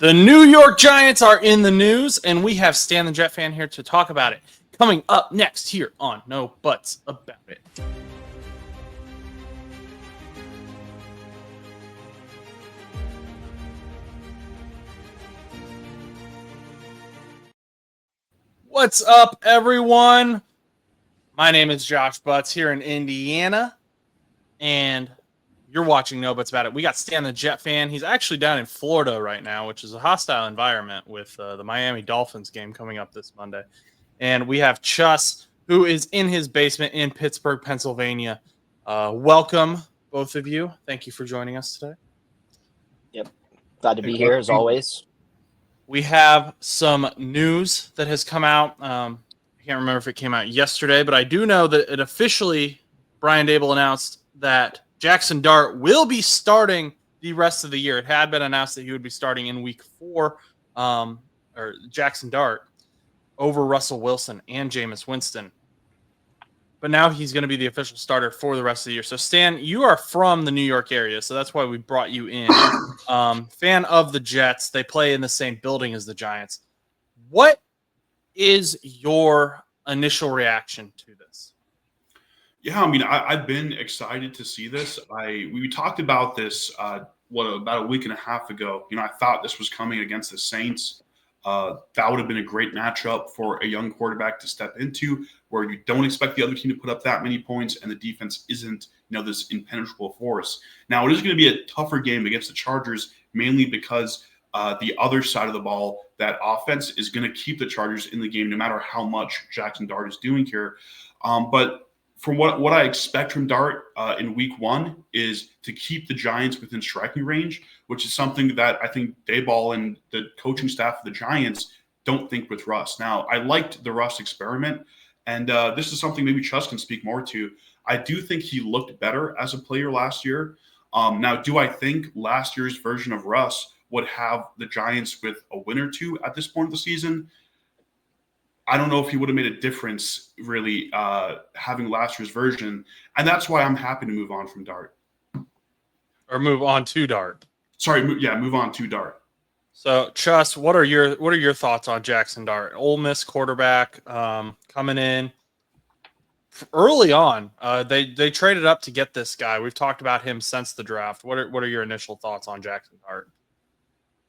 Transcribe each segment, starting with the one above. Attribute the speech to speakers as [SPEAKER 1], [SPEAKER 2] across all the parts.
[SPEAKER 1] The New York Giants are in the news, and we have Stan the Jet fan here to talk about it. Coming up next here on No Buts About It. What's up, everyone? My name is Josh Butts here in Indiana, and you're watching No Buts About It. We got Stan the Jet fan. He's actually down in Florida right now, which is a hostile environment with the Miami Dolphins game coming up this Monday. And we have Chus, who is in his basement in Pittsburgh, Pennsylvania. Welcome, both of you. Thank you for joining us today.
[SPEAKER 2] Yep. Glad to be here, as always.
[SPEAKER 1] We have some news that has come out. I can't remember if it came out yesterday, but I do know that it officially, Brian Dable announced that Jaxson Dart will be starting the rest of the year. It had been announced that he would be starting in week 4, or Jaxson Dart over Russell Wilson and Jameis Winston. But now he's going to be the official starter for the rest of the year. So, Stan, you are from the New York area, so that's why we brought you in. Fan of the Jets. They play in the same building as the Giants. What is your initial reaction to this?
[SPEAKER 3] Yeah, I mean, I've been excited to see this. We talked about this about a week and a half ago. I thought this was coming against the Saints. That would have been a great matchup for a young quarterback to step into, where you don't expect the other team to put up that many points, and the defense isn't, this impenetrable force. Now, it is going to be a tougher game against the Chargers, mainly because the other side of the ball, that offense is going to keep the Chargers in the game, no matter how much Jaxson Dart is doing here. But from what I expect from Dart in week 1 is to keep the Giants within striking range, which is something that I think Daboll and the coaching staff of the Giants don't think with Russ. Now, I liked the Russ experiment, and this is something maybe Chus can speak more to. I do think he looked better as a player last year. Now, do I think last year's version of Russ would have the Giants with a win or two at this point of the season? I don't know if he would have made a difference, really, having last year's version. And that's why I'm happy to move on from Dart.
[SPEAKER 1] Or move on to Dart.
[SPEAKER 3] Sorry, move on to Dart.
[SPEAKER 1] So, Chus, what are your thoughts on Jaxson Dart? Ole Miss quarterback coming in early on. They traded up to get this guy. We've talked about him since the draft. What are your initial thoughts on Jaxson Dart?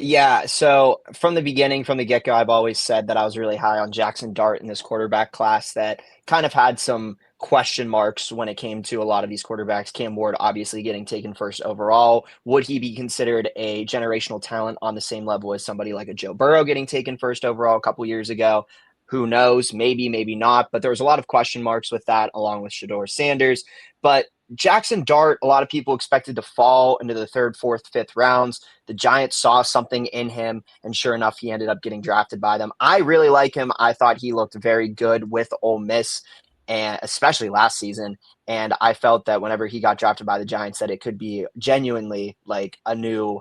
[SPEAKER 2] Yeah, so from the beginning, from the get-go, I've always said that I was really high on Jaxson Dart in this quarterback class that kind of had some question marks when it came to a lot of these quarterbacks. Cam Ward obviously getting taken first overall. Would he be considered a generational talent on the same level as somebody like a Joe Burrow getting taken first overall a couple years ago? Who knows? Maybe, maybe not. But there was a lot of question marks with that, along with Shedeur Sanders. But Jaxson Dart, a lot of people expected to fall into the 3rd, 4th, 5th rounds. The Giants saw something in him, and sure enough, he ended up getting drafted by them. I really like him. I thought he looked very good with Ole Miss, and especially last season. And I felt that whenever he got drafted by the Giants, that it could be genuinely like a new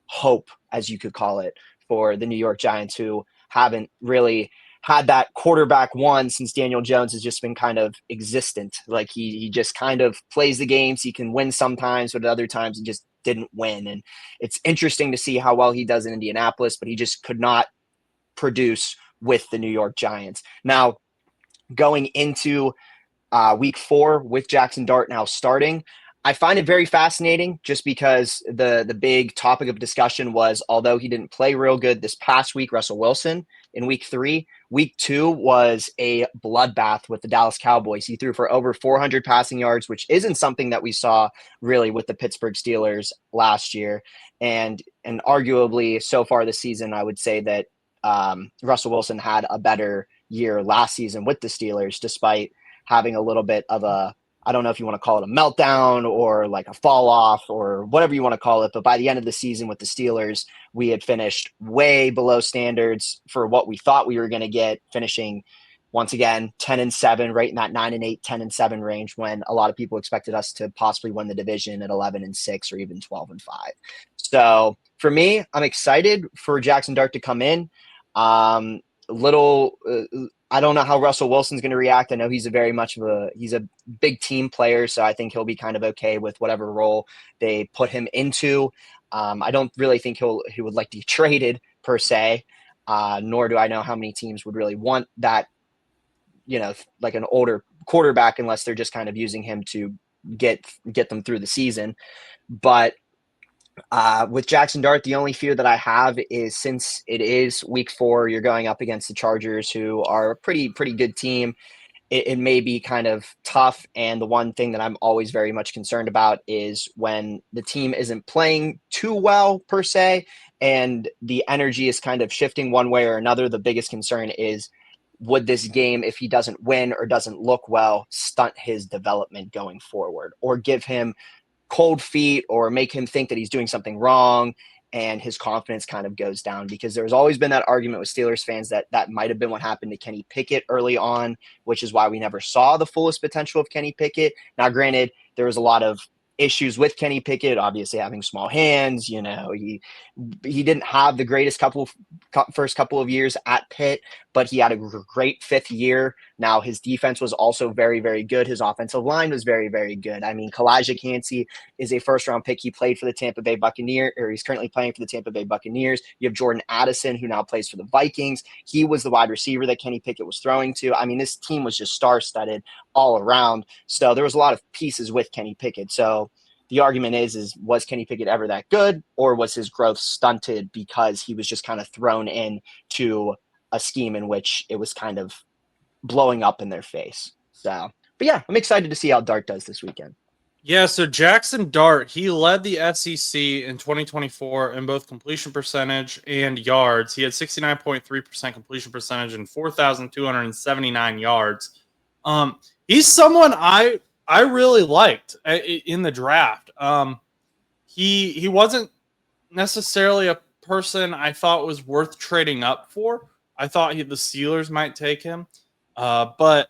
[SPEAKER 2] hope, as you could call it, for the New York Giants, who haven't really had that quarterback one since Daniel Jones has just been kind of existent. Like he just kind of plays the games. He can win sometimes, but at other times he just didn't win. And it's interesting to see how well he does in Indianapolis, but he just could not produce with the New York Giants. Now, going into week 4 with Jaxson Dart now starting, I find it very fascinating just because the big topic of discussion was, although he didn't play real good this past week, Russell Wilson, in week 3, week 2 was a bloodbath with the Dallas Cowboys. He threw for over 400 passing yards, which isn't something that we saw really with the Pittsburgh Steelers last year. And arguably so far this season, I would say that Russell Wilson had a better year last season with the Steelers, despite having a little bit of a, I don't know if you want to call it a meltdown or like a fall off or whatever you want to call it. But by the end of the season with the Steelers, we had finished way below standards for what we thought we were going to get, finishing once again 10-7, right in that 9-8, 10-7 range, when a lot of people expected us to possibly win the division at 11-6 or even 12-5. So for me, I'm excited for Jaxson Dart to come in. I don't know how Russell Wilson's going to react. I know he's he's a big team player, so I think he'll be kind of okay with whatever role they put him into. I don't really think he would like to get traded per se, nor do I know how many teams would really want that, like an older quarterback, unless they're just kind of using him to get them through the season. But with Jaxson Dart, the only fear that I have is, since it is week 4, you're going up against the Chargers, who are a pretty good team. It may be kind of tough. And the one thing that I'm always very much concerned about is when the team isn't playing too well per se, and the energy is kind of shifting one way or another. The biggest concern is, would this game, if he doesn't win or doesn't look well, stunt his development going forward, or give him cold feet, or make him think that he's doing something wrong and his confidence kind of goes down? Because there's always been that argument with Steelers fans that might have been what happened to Kenny Pickett early on, which is why we never saw the fullest potential of Kenny Pickett. Now, granted, there was a lot of issues with Kenny Pickett, obviously having small hands. He didn't have the greatest first couple of years at Pitt, but he had a great 5th year. Now, his defense was also very, very good. His offensive line was very, very good. I mean, Kalijah Kancey is a first-round pick. He played for the Tampa Bay Buccaneers, or he's currently playing for the Tampa Bay Buccaneers. You have Jordan Addison, who now plays for the Vikings. He was the wide receiver that Kenny Pickett was throwing to. I mean, this team was just star-studded all around. So there was a lot of pieces with Kenny Pickett. So the argument is was Kenny Pickett ever that good, or was his growth stunted because he was just kind of thrown in to a scheme in which it was kind of blowing up in their face? So, but yeah, I'm excited to see how Dart does this weekend.
[SPEAKER 1] Yeah, so Jaxson Dart, he led the SEC in 2024 in both completion percentage and yards. He had 69.3% completion percentage and 4,279 yards. He's someone I really liked in the draft. He wasn't necessarily a person I thought was worth trading up for. I thought the Steelers might take him, but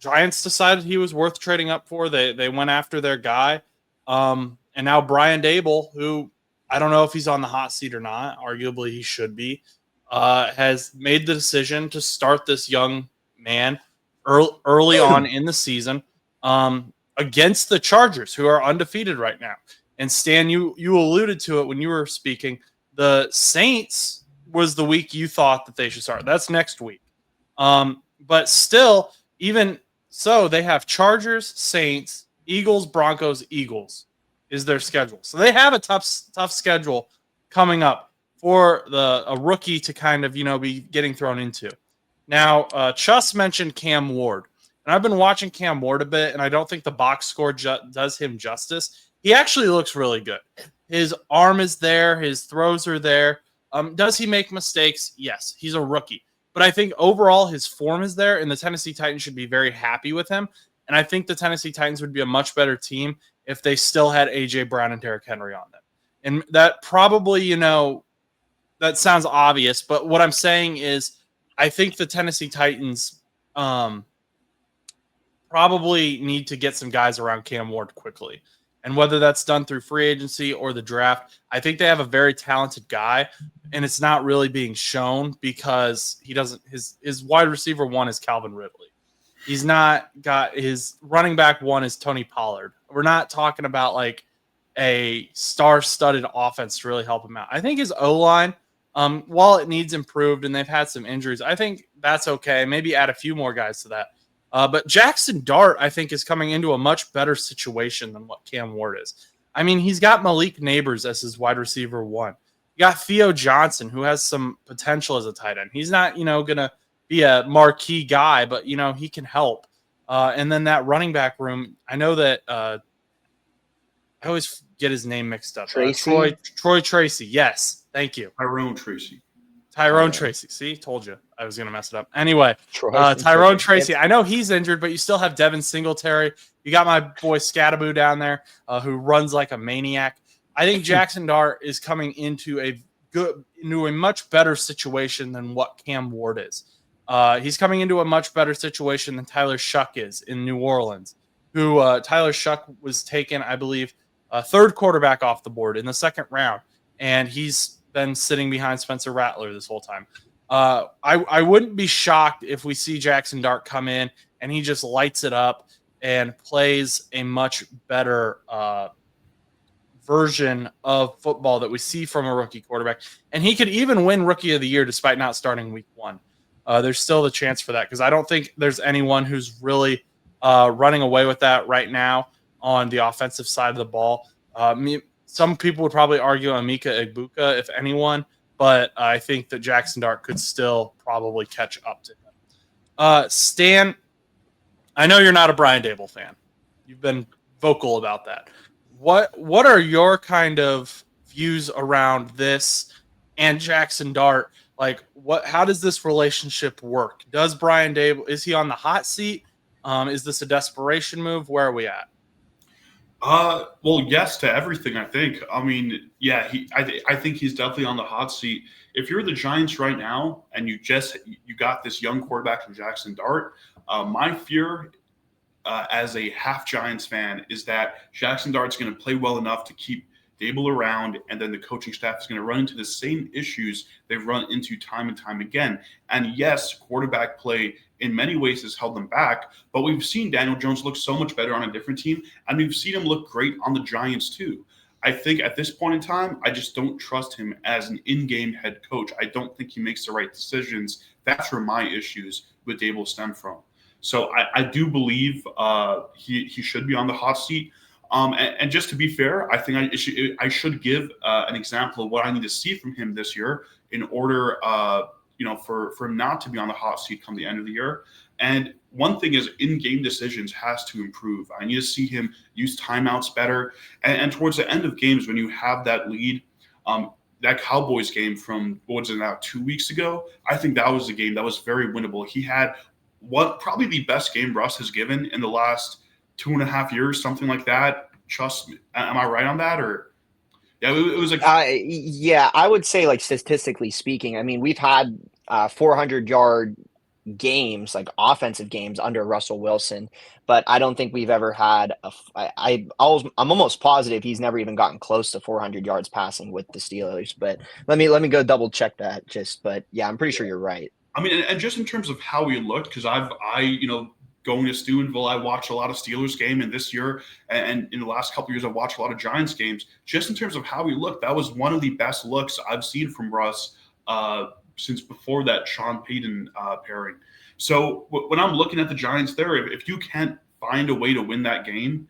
[SPEAKER 1] Giants decided he was worth trading up for. They went after their guy, and now Brian Dable, who I don't know if he's on the hot seat or not, arguably he should be, has made the decision to start this young man early on in the season against the Chargers, who are undefeated right now. And Stan, you alluded to it when you were speaking. The Saints was the week you thought that they should start. That's next week. But still, even so, they have Chargers, Saints, Eagles, Broncos, Eagles is their schedule. So they have a tough schedule coming up for a rookie to kind of, be getting thrown into. Now, Chus mentioned Cam Ward. And I've been watching Cam Ward a bit, and I don't think the box score does him justice. He actually looks really good. His arm is there. His throws are there. Does he make mistakes? Yes. He's a rookie. But I think overall his form is there, and the Tennessee Titans should be very happy with him. And I think the Tennessee Titans would be a much better team if they still had A.J. Brown and Derrick Henry on them. And that probably, that sounds obvious. But what I'm saying is I think the Tennessee Titans probably need to get some guys around Cam Ward quickly. And whether that's done through free agency or the draft, I think they have a very talented guy, and it's not really being shown because he doesn't. His wide receiver 1 is Calvin Ridley. He's not got his running back 1 is Tony Pollard. We're not talking about like a star-studded offense to really help him out. I think his O-line, while it needs improved and they've had some injuries, I think that's okay. Maybe add a few more guys to that. But Jaxson Dart, I think, is coming into a much better situation than what Cam Ward is. I mean, he's got Malik Neighbors as his wide receiver 1. You got Theo Johnson, who has some potential as a tight end. He's not, going to be a marquee guy, but, he can help. And then that running back room, I know that I always get his name mixed up.
[SPEAKER 2] Tracy?
[SPEAKER 1] Troy Tracy. Yes. Thank you.
[SPEAKER 3] Tyrone
[SPEAKER 1] Tracy. See, told you I was going to mess it up. Anyway, Tyrone Tracy. I know he's injured, but you still have Devin Singletary. You got my boy Scattaboo down there who runs like a maniac. I think Jaxson Dart is coming into a much better situation than what Cam Ward is. He's coming into a much better situation than Tyler Shuck is in New Orleans, who Tyler Shuck was taken, I believe, third quarterback off the board in the second round, and he's been sitting behind Spencer Rattler this whole time. I wouldn't be shocked if we see Jaxson Dart come in and he just lights it up and plays a much better version of football that we see from a rookie quarterback. And he could even win Rookie of the Year despite not starting week 1. There's still the chance for that because I don't think there's anyone who's really running away with that right now on the offensive side of the ball. Some people would probably argue Emeka Egbuka, if anyone, but I think that Jaxson Dart could still probably catch up to him. Stan, I know you're not a Brian Dable fan. You've been vocal about that. What are your kind of views around this and Jaxson Dart? Like, how does this relationship work? Does Brian Dable, is he on the hot seat? Is this a desperation move? Where are we at?
[SPEAKER 3] Well, yes to everything, I think. I mean, yeah, I think he's definitely on the hot seat. If you're the Giants right now and you got this young quarterback from Jaxson Dart, my fear as a half Giants fan is that Jaxson Dart's going to play well enough to keep Dable around, and then the coaching staff is going to run into the same issues they've run into time and time again. And yes, quarterback play in many ways has held them back, but we've seen Daniel Jones look so much better on a different team, and we've seen him look great on the Giants too. I think at this point in time, I just don't trust him as an in-game head coach. I don't think he makes the right decisions. That's where my issues with Dable stem from. So I do believe he should be on the hot seat. And just to be fair, I think I should give an example of what I need to see from him this year in order, for him not to be on the hot seat come the end of the year. And one thing is in-game decisions has to improve. I need to see him use timeouts better. And towards the end of games, when you have that lead, that Cowboys game from, what was it now, 2 weeks ago, I think that was a game that was very winnable. He had probably the best game Russ has given in the last 2.5 years, something like that. Chus, am I right on that? Or yeah, it was like
[SPEAKER 2] yeah, I would say, like, statistically speaking, I mean, we've had 400-yard games, like offensive games, under Russell Wilson, but I don't think we've ever had I'm almost positive he's never even gotten close to 400 yards passing with the Steelers. But let me go double check that. But yeah, I'm pretty sure you're right.
[SPEAKER 3] I mean, and just in terms of how we looked, because going to Steubenville, I watched a lot of Steelers game, and this year and in the last couple of years, I've watched a lot of Giants games. Just in terms of how we looked, that was one of the best looks I've seen from Russ since before that Sean Payton pairing. So when I'm looking at the Giants there, if you can't find a way to win that game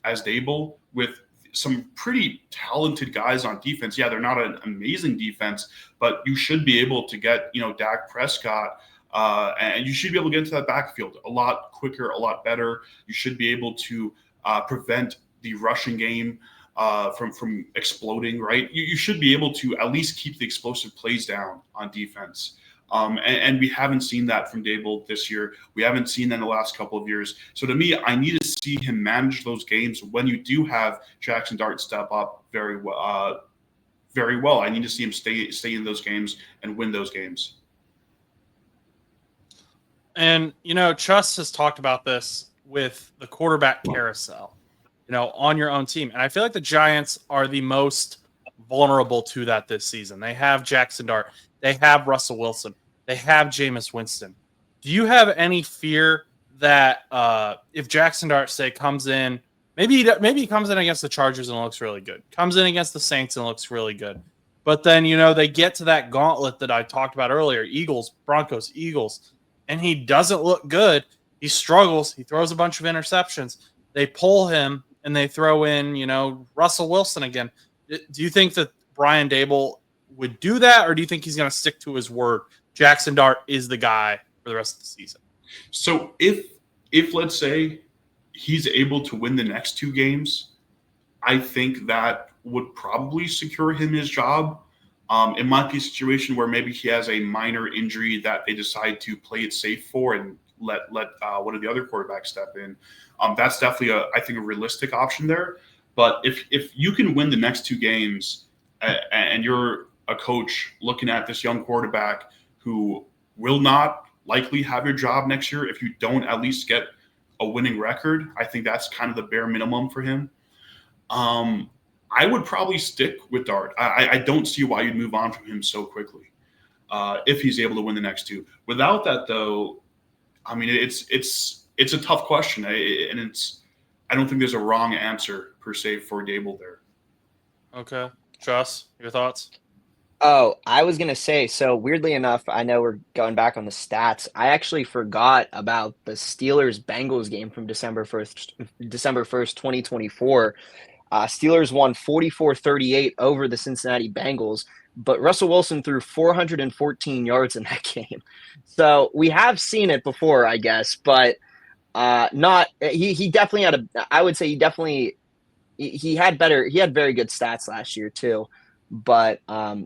[SPEAKER 3] as Dable with some pretty talented guys on defense, yeah, they're not an amazing defense, but you should be able to get, Dak Prescott, and you should be able to get into that backfield a lot quicker, a lot better. You should be able to prevent the rushing game from exploding, right? You should be able to at least keep the explosive plays down on defense. And we haven't seen that from Dable this year. We haven't seen that in the last couple of years. So to me, I need to see him manage those games when you do have Jaxson Dart step up very well. Very well. I need to see him stay in those games and win those games.
[SPEAKER 1] And, Chus has talked about this with the quarterback carousel, on your own team. And I feel like the Giants are the most vulnerable to that this season. They have Jaxson Dart. They have Russell Wilson. They have Jameis Winston. Do you have any fear that if Jaxson Dart, say, comes in, maybe he comes in against the Chargers and looks really good, comes in against the Saints and looks really good, but then, they get to that gauntlet that I talked about earlier, Eagles, Broncos, Eagles, and he doesn't look good. He struggles. He throws a bunch of interceptions. They pull him and they throw in, Russell Wilson again. Do you think that Brian Dable would do that, or do you think he's going to stick to his word? Jaxson Dart is the guy for the rest of the season.
[SPEAKER 3] So if let's say he's able to win the next 2 games, I think that would probably secure him his job. It might be a situation where maybe he has a minor injury that they decide to play it safe for and let one of the other quarterbacks step in. That's definitely I think a realistic option there. But if you can win the next 2 games and you're a coach looking at this young quarterback who will not likely have your job next year if you don't at least get a winning record, I think that's kind of the bare minimum for him. I would probably stick with Dart. I don't see why you'd move on from him so quickly if he's able to win the next 2. Without that, though, I mean, it's a tough question, and I don't think there's a wrong answer per se for Dable there.
[SPEAKER 1] Okay. Chus, your thoughts?
[SPEAKER 2] Oh, I was gonna say, so weirdly enough, I know we're going back on the stats. I actually forgot about the Steelers Bengals game from December 1st, 2024. Steelers won 44-38 over the Cincinnati Bengals, but Russell Wilson threw 414 yards in that game. So we have seen it before, I guess, but not he definitely had I would say he had very good stats last year too. But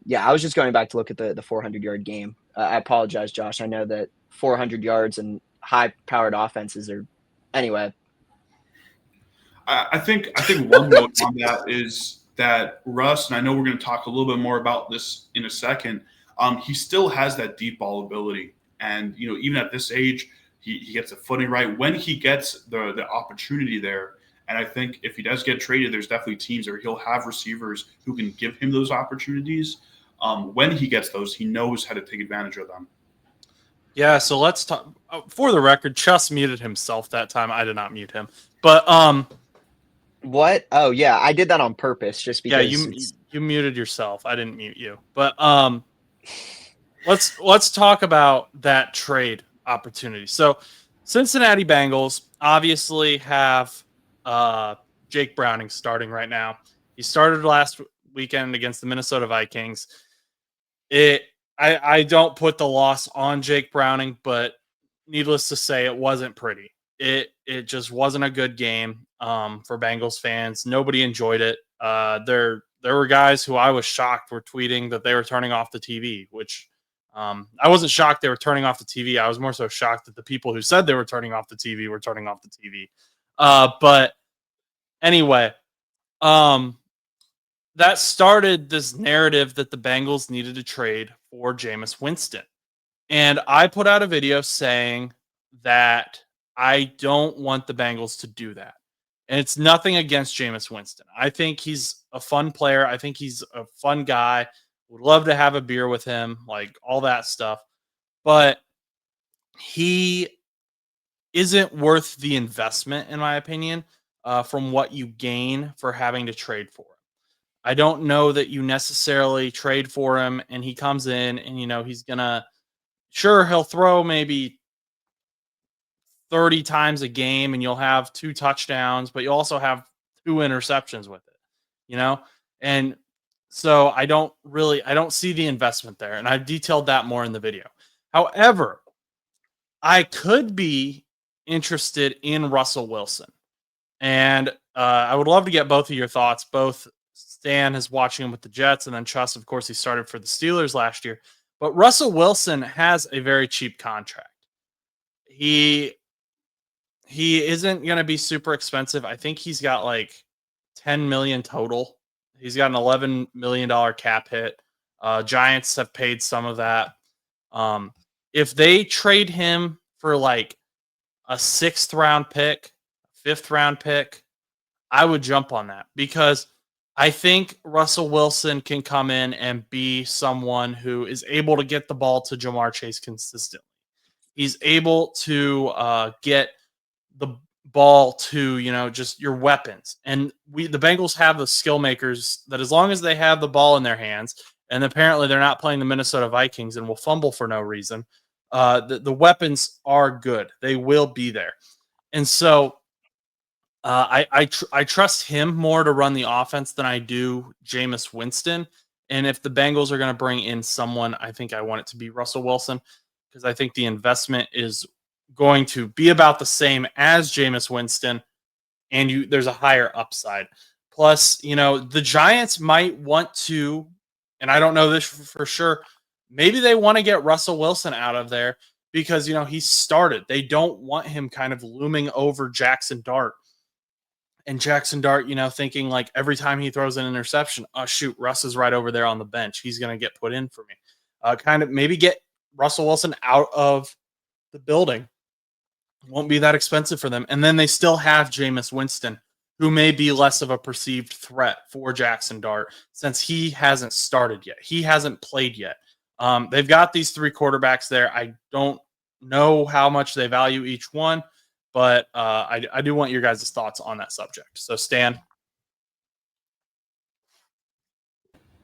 [SPEAKER 2] yeah, I was just going back to look at the 400-yard game. I apologize, Josh. I know that 400 yards and high-powered offenses are anyway.
[SPEAKER 3] I think one note on that is that Russ, and I know we're going to talk a little bit more about this in a second. He still has that deep ball ability, and even at this age, he gets the footing right when he gets the opportunity there. And I think if he does get traded, there's definitely teams where he'll have receivers who can give him those opportunities. When he gets those, he knows how to take advantage of them.
[SPEAKER 1] Yeah, so let's talk. For the record, Chus muted himself that time. I did not mute him. But
[SPEAKER 2] What? Oh yeah, I did that on purpose just
[SPEAKER 1] yeah,
[SPEAKER 2] because
[SPEAKER 1] you muted yourself. I didn't mute you. But let's talk about that trade opportunity. So Cincinnati Bengals obviously have Jake Browning starting right now. He started last weekend against the Minnesota Vikings. I don't put the loss on Jake Browning, but needless to say, it wasn't pretty. It just wasn't a good game for Bengals fans. Nobody enjoyed it. There were guys who I was shocked were tweeting that they were turning off the TV, which I wasn't shocked they were turning off the TV. I was more so shocked that the people who said they were turning off the TV were turning off the TV. But anyway, that started this narrative that the Bengals needed to trade for Jameis Winston. And I put out a video saying that I don't want the Bengals to do that. And it's nothing against Jameis Winston. I think he's a fun player. I think he's a fun guy. Would love to have a beer with him, like all that stuff. But he isn't worth the investment, in my opinion, from what you gain for having to trade for him. I don't know that you necessarily trade for him and he comes in and, he's going to, sure, he'll throw maybe 30 times a game and you'll have 2 touchdowns, but you also have 2 interceptions with it. And so I don't see the investment there. And I've detailed that more in the video. However, I could be interested in Russell Wilson. And I would love to get both of your thoughts. Both Stan is watching him with the Jets, and then Chus, of course, he started for the Steelers last year. But Russell Wilson has a very cheap contract. He isn't going to be super expensive. I think he's got like 10 million total. He's got an $11 million cap hit. Giants have paid some of that. If they trade him for like a 6th round pick, 5th round pick, I would jump on that because I think Russell Wilson can come in and be someone who is able to get the ball to Jamar Chase consistently. He's able to get the ball to, just your weapons. And the Bengals have the skill makers that as long as they have the ball in their hands, and apparently they're not playing the Minnesota Vikings and will fumble for no reason, the weapons are good. They will be there. And so I trust him more to run the offense than I do Jameis Winston. And if the Bengals are going to bring in someone, I think I want it to be Russell Wilson because I think the investment is going to be about the same as Jameis Winston, and there's a higher upside. Plus, the Giants might want to, and I don't know this for sure, maybe they want to get Russell Wilson out of there because, he started. They don't want him kind of looming over Jaxson Dart. And Jaxson Dart, thinking like every time he throws an interception, oh, shoot, Russ is right over there on the bench. He's going to get put in for me. Kind of maybe get Russell Wilson out of the building. Won't be that expensive for them. And then they still have Jameis Winston, who may be less of a perceived threat for Jaxson Dart since he hasn't started yet. He hasn't played yet. They've got these 3 quarterbacks there. I don't know how much they value each one, but I do want your guys' thoughts on that subject. So, Stan.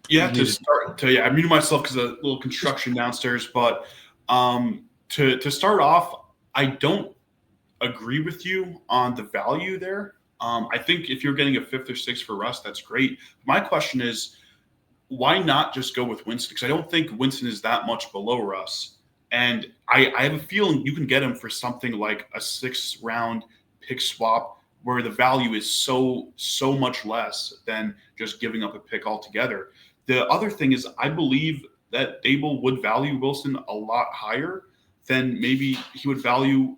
[SPEAKER 3] Yeah, I muted myself because of a little construction downstairs. But to start off, I don't agree with you on the value there. I think if you're getting a fifth or sixth for Russ, that's great. My question is, why not just go with Winston? Because I don't think Winston is that much below Russ. And I have a feeling you can get him for something like a 6th round pick swap where the value is so much less than just giving up a pick altogether. The other thing is I believe that Dable would value Wilson a lot higher than maybe he would value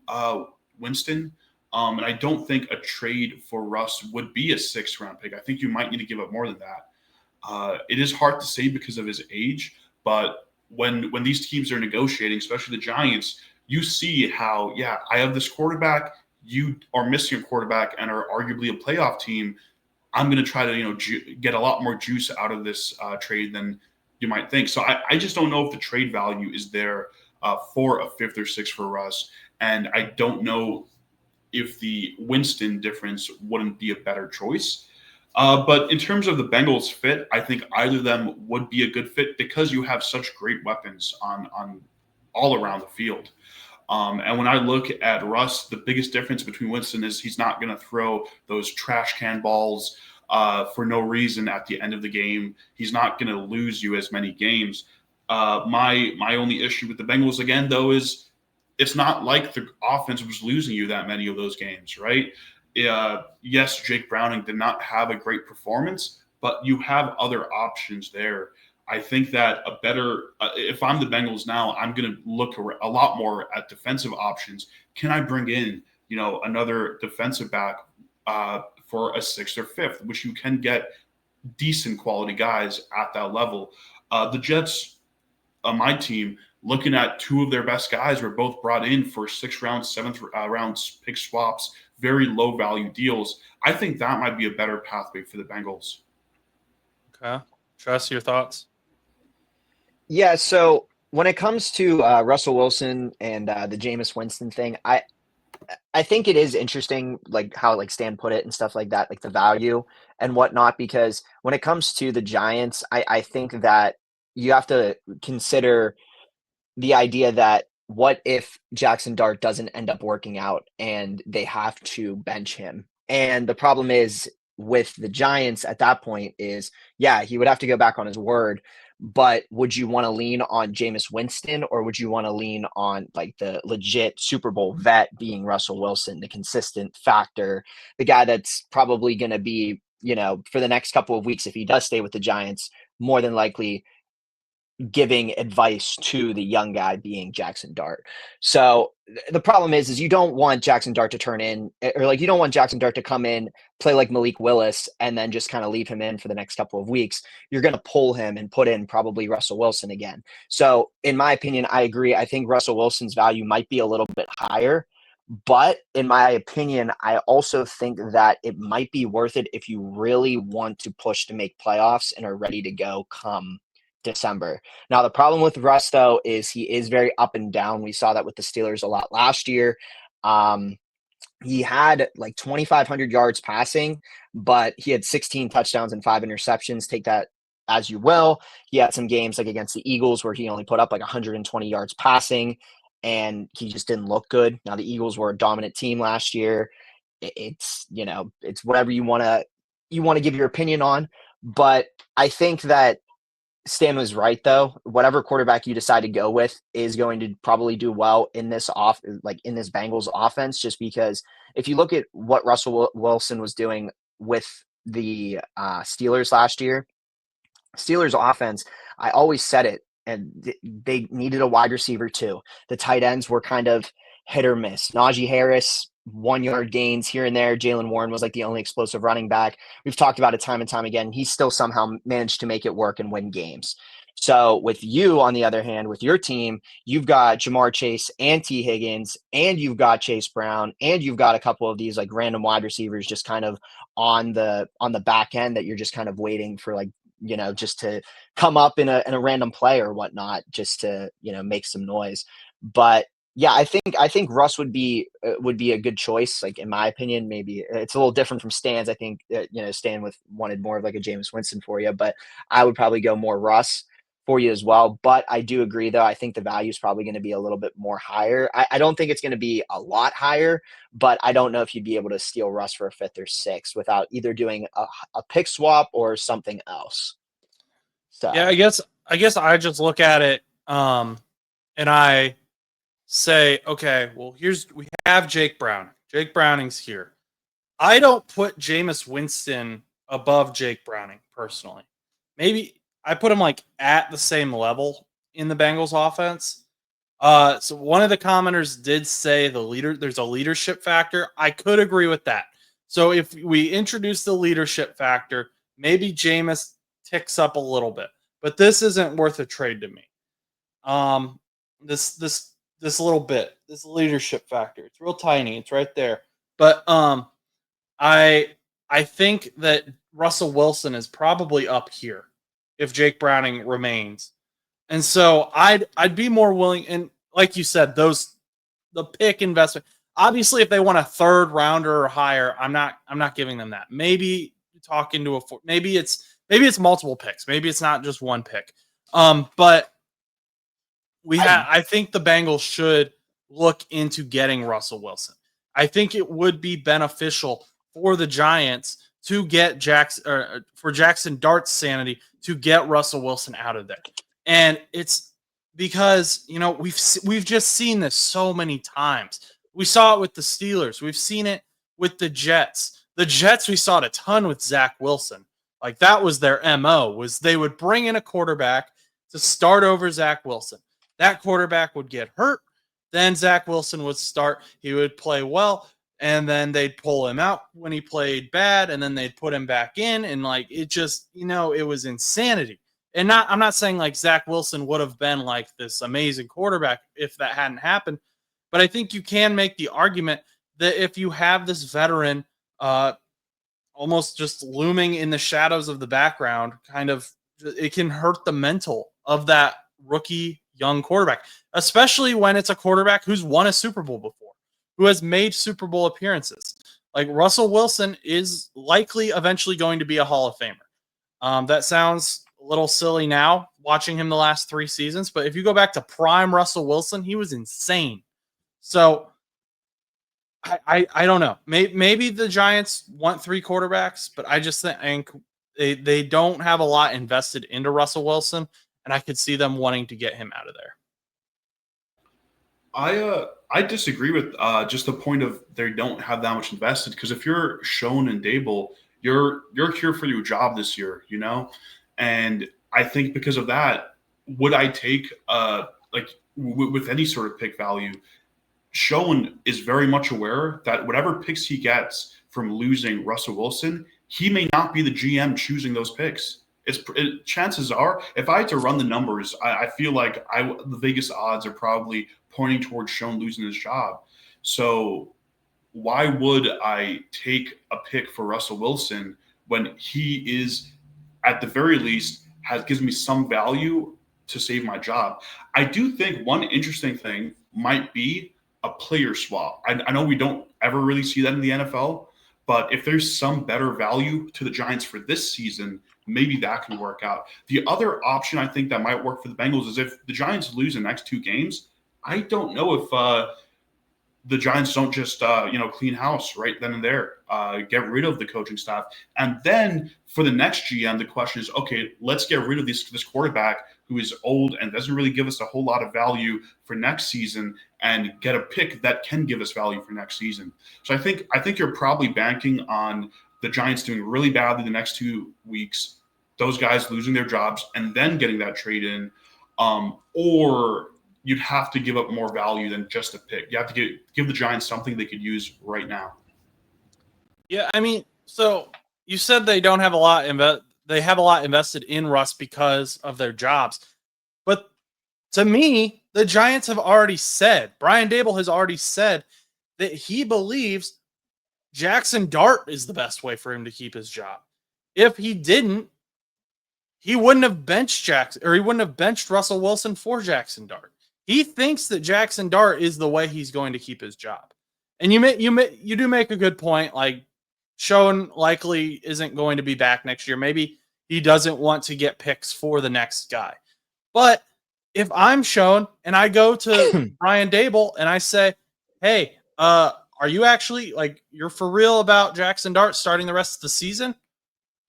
[SPEAKER 3] Winston. And I don't think a trade for Russ would be a 6th round pick. I think you might need to give up more than that. It is hard to say because of his age, but when these teams are negotiating, especially the Giants, you see how, yeah, I have this quarterback, you are missing a quarterback and are arguably a playoff team. I'm going to try to get a lot more juice out of this trade than you might think. So I just don't know if the trade value is there for a 5th or 6th for Russ, and I don't know if the Winston difference wouldn't be a better choice. But in terms of the Bengals fit, I think either of them would be a good fit because you have such great weapons on all around the field. And when I look at Russ, the biggest difference between Winston is he's not going to throw those trash can balls for no reason at the end of the game. He's not going to lose you as many games. My only issue with the Bengals again, though, is it's not like the offense was losing you that many of those games, right? Yes, Jake Browning did not have a great performance, but you have other options there. I think that a better, if I'm the Bengals now, I'm going to look a lot more at defensive options. Can I bring in, another defensive back for a 6th or 5th, which you can get decent quality guys at that level? The Jets, my team, looking at 2 of their best guys were both brought in for 6th round, 7th round pick swaps, very low value deals. I think that might be a better pathway for the Bengals.
[SPEAKER 1] Okay. Chus, your thoughts?
[SPEAKER 2] Yeah, so when it comes to Russell Wilson and the Jameis Winston thing, I think it is interesting, like how like Stan put it and stuff like that, like the value and whatnot, because when it comes to the Giants, I think that you have to consider the idea that what if Jaxson Dart doesn't end up working out and they have to bench him? And the problem is with the Giants at that point is, yeah, he would have to go back on his word. But would you want to lean on Jameis Winston, or would you want to lean on like the legit Super Bowl vet being Russell Wilson, the consistent factor, the guy that's probably going to be, for the next couple of weeks, if he does stay with the Giants, more than likely giving advice to the young guy being Jaxson Dart. So the problem is you don't want Jaxson Dart to turn in, or like you don't want Jaxson Dart to come in, play like Malik Willis, and then just kind of leave him in for the next couple of weeks. You're going to pull him and put in probably Russell Wilson again. So in my opinion, I agree. I think Russell Wilson's value might be a little bit higher. But in my opinion, I also think that it might be worth it if you really want to push to make playoffs and are ready to go come December. Now, the problem with Russ, though, is he is very up and down. We saw that with the Steelers a lot last year. He had like 2,500 yards passing, but he had 16 touchdowns and 5 interceptions. Take that as you will. He had some games like against the Eagles where he only put up like 120 yards passing, and he just didn't look good. Now, the Eagles were a dominant team last year. It's whatever you want to give your opinion on. But I think that Stan was right, though. Whatever quarterback you decide to go with is going to probably do well in this Bengals offense, just because if you look at what Russell Wilson was doing with the Steelers last year, Steelers offense, I always said it, and they needed a wide receiver too. The tight ends were kind of hit or miss. Najee Harris, 1-yard gains here and there. Jalen Warren was like the only explosive running back. We've talked about it time and time again. He still somehow managed to make it work and win games. So with you, on the other hand, with your team, you've got Jamar Chase and T. Higgins, and you've got Chase Brown, and you've got a couple of these like random wide receivers just kind of on the back end that you're just kind of waiting for, like, just to come up in a random play or whatnot, just to, make some noise. But Yeah, I think Russ would be a good choice. Like in my opinion, maybe it's a little different from Stan's. I think Stan wanted more of like a Jameis Winston for you, but I would probably go more Russ for you as well. But I do agree though. I think the value is probably going to be a little bit more higher. I don't think it's going to be a lot higher, but I don't know if you'd be able to steal Russ for a fifth or sixth without either doing a pick swap or something else.
[SPEAKER 1] Yeah,
[SPEAKER 2] So
[SPEAKER 1] I guess I just look at it and I say, okay, well, we have Jake Brown. Jake Browning's here. I don't put Jameis Winston above Jake Browning personally. Maybe I put him like at the same level in the Bengals offense. So one of the commenters did say there's a leadership factor. I could agree with that. So if we introduce the leadership factor, maybe Jameis ticks up a little bit. But this isn't worth a trade to me. Um, this little bit, this leadership factor, it's real tiny. It's right there. But I I think that Russell Wilson is probably up here if Jake Browning remains. And so I'd be more willing, and like you said, the pick investment. Obviously, if they want a third rounder or higher, I'm not giving them that. Maybe talk into maybe it's multiple picks. Maybe it's not just one pick. But I think the Bengals should look into getting Russell Wilson. I think it would be beneficial for the Giants to get for Jaxson Dart's sanity to get Russell Wilson out of there. And it's because, we've just seen this so many times. We saw it with the Steelers. We've seen it with the Jets. The Jets, we saw it a ton with Zach Wilson. Like that was their MO, was they would bring in a quarterback to start over Zach Wilson. That quarterback would get hurt. Then Zach Wilson would start. He would play well. And then they'd pull him out when he played bad. And then they'd put him back in. And like, it just, it was insanity. And I'm not saying like Zach Wilson would have been like this amazing quarterback if that hadn't happened. But I think you can make the argument that if you have this veteran almost just looming in the shadows of the background, it can hurt the mental of that rookie young quarterback, especially when it's a quarterback who's won a Super Bowl before, who has made Super Bowl appearances. Like Russell Wilson is likely eventually going to be a Hall of Famer. That sounds a little silly now, watching him the last 3 seasons, but if you go back to prime Russell Wilson, he was insane. So I don't know. Maybe the Giants want 3 quarterbacks, but I just think they don't have a lot invested into Russell Wilson, and I could see them wanting to get him out of there.
[SPEAKER 3] I disagree with just the point of they don't have that much invested, because if you're Schoen and Dable, you're here for your job this year, and I think because of that, would I take with any sort of pick value? Schoen is very much aware that whatever picks he gets from losing Russell Wilson, he may not be the GM choosing those picks. Chances are, if I had to run the numbers, I feel like the Vegas odds are probably pointing towards Schoen losing his job. So why would I take a pick for Russell Wilson when he is, at the very least, gives me some value to save my job? I do think one interesting thing might be a player swap. I know we don't ever really see that in the NFL, but if there's some better value to the Giants for this season, maybe that can work out. The other option I think that might work for the Bengals is if the Giants lose the next 2 games, I don't know if the Giants don't just clean house right then and there, get rid of the coaching staff, and then for the next GM, the question is, okay, let's get rid of this quarterback who is old and doesn't really give us a whole lot of value for next season, and get a pick that can give us value for next season. So I think you're probably banking on the Giants doing really badly the next 2 weeks, those guys losing their jobs, and then getting that trade in, or you'd have to give up more value than just a pick. You have to give the Giants something they could use right now.
[SPEAKER 1] Yeah, I mean, so you said they don't have a lot they have a lot invested in Russ because of their jobs. But to me, the Giants have already said, Brian Dable has already said that he believes Jaxson Dart is the best way for him to keep his job. If he didn't, he wouldn't have benched Russell Wilson for Jaxson Dart. he thinks that Jaxson Dart is the way he's going to keep his job. And you do make a good point. Like, Schoen likely isn't going to be back next year. Maybe he doesn't want to get picks for the next guy. But if I'm Schoen and I go to Brian Dable and I say, hey, are you actually, like, you're for real about Jaxson Dart starting the rest of the season?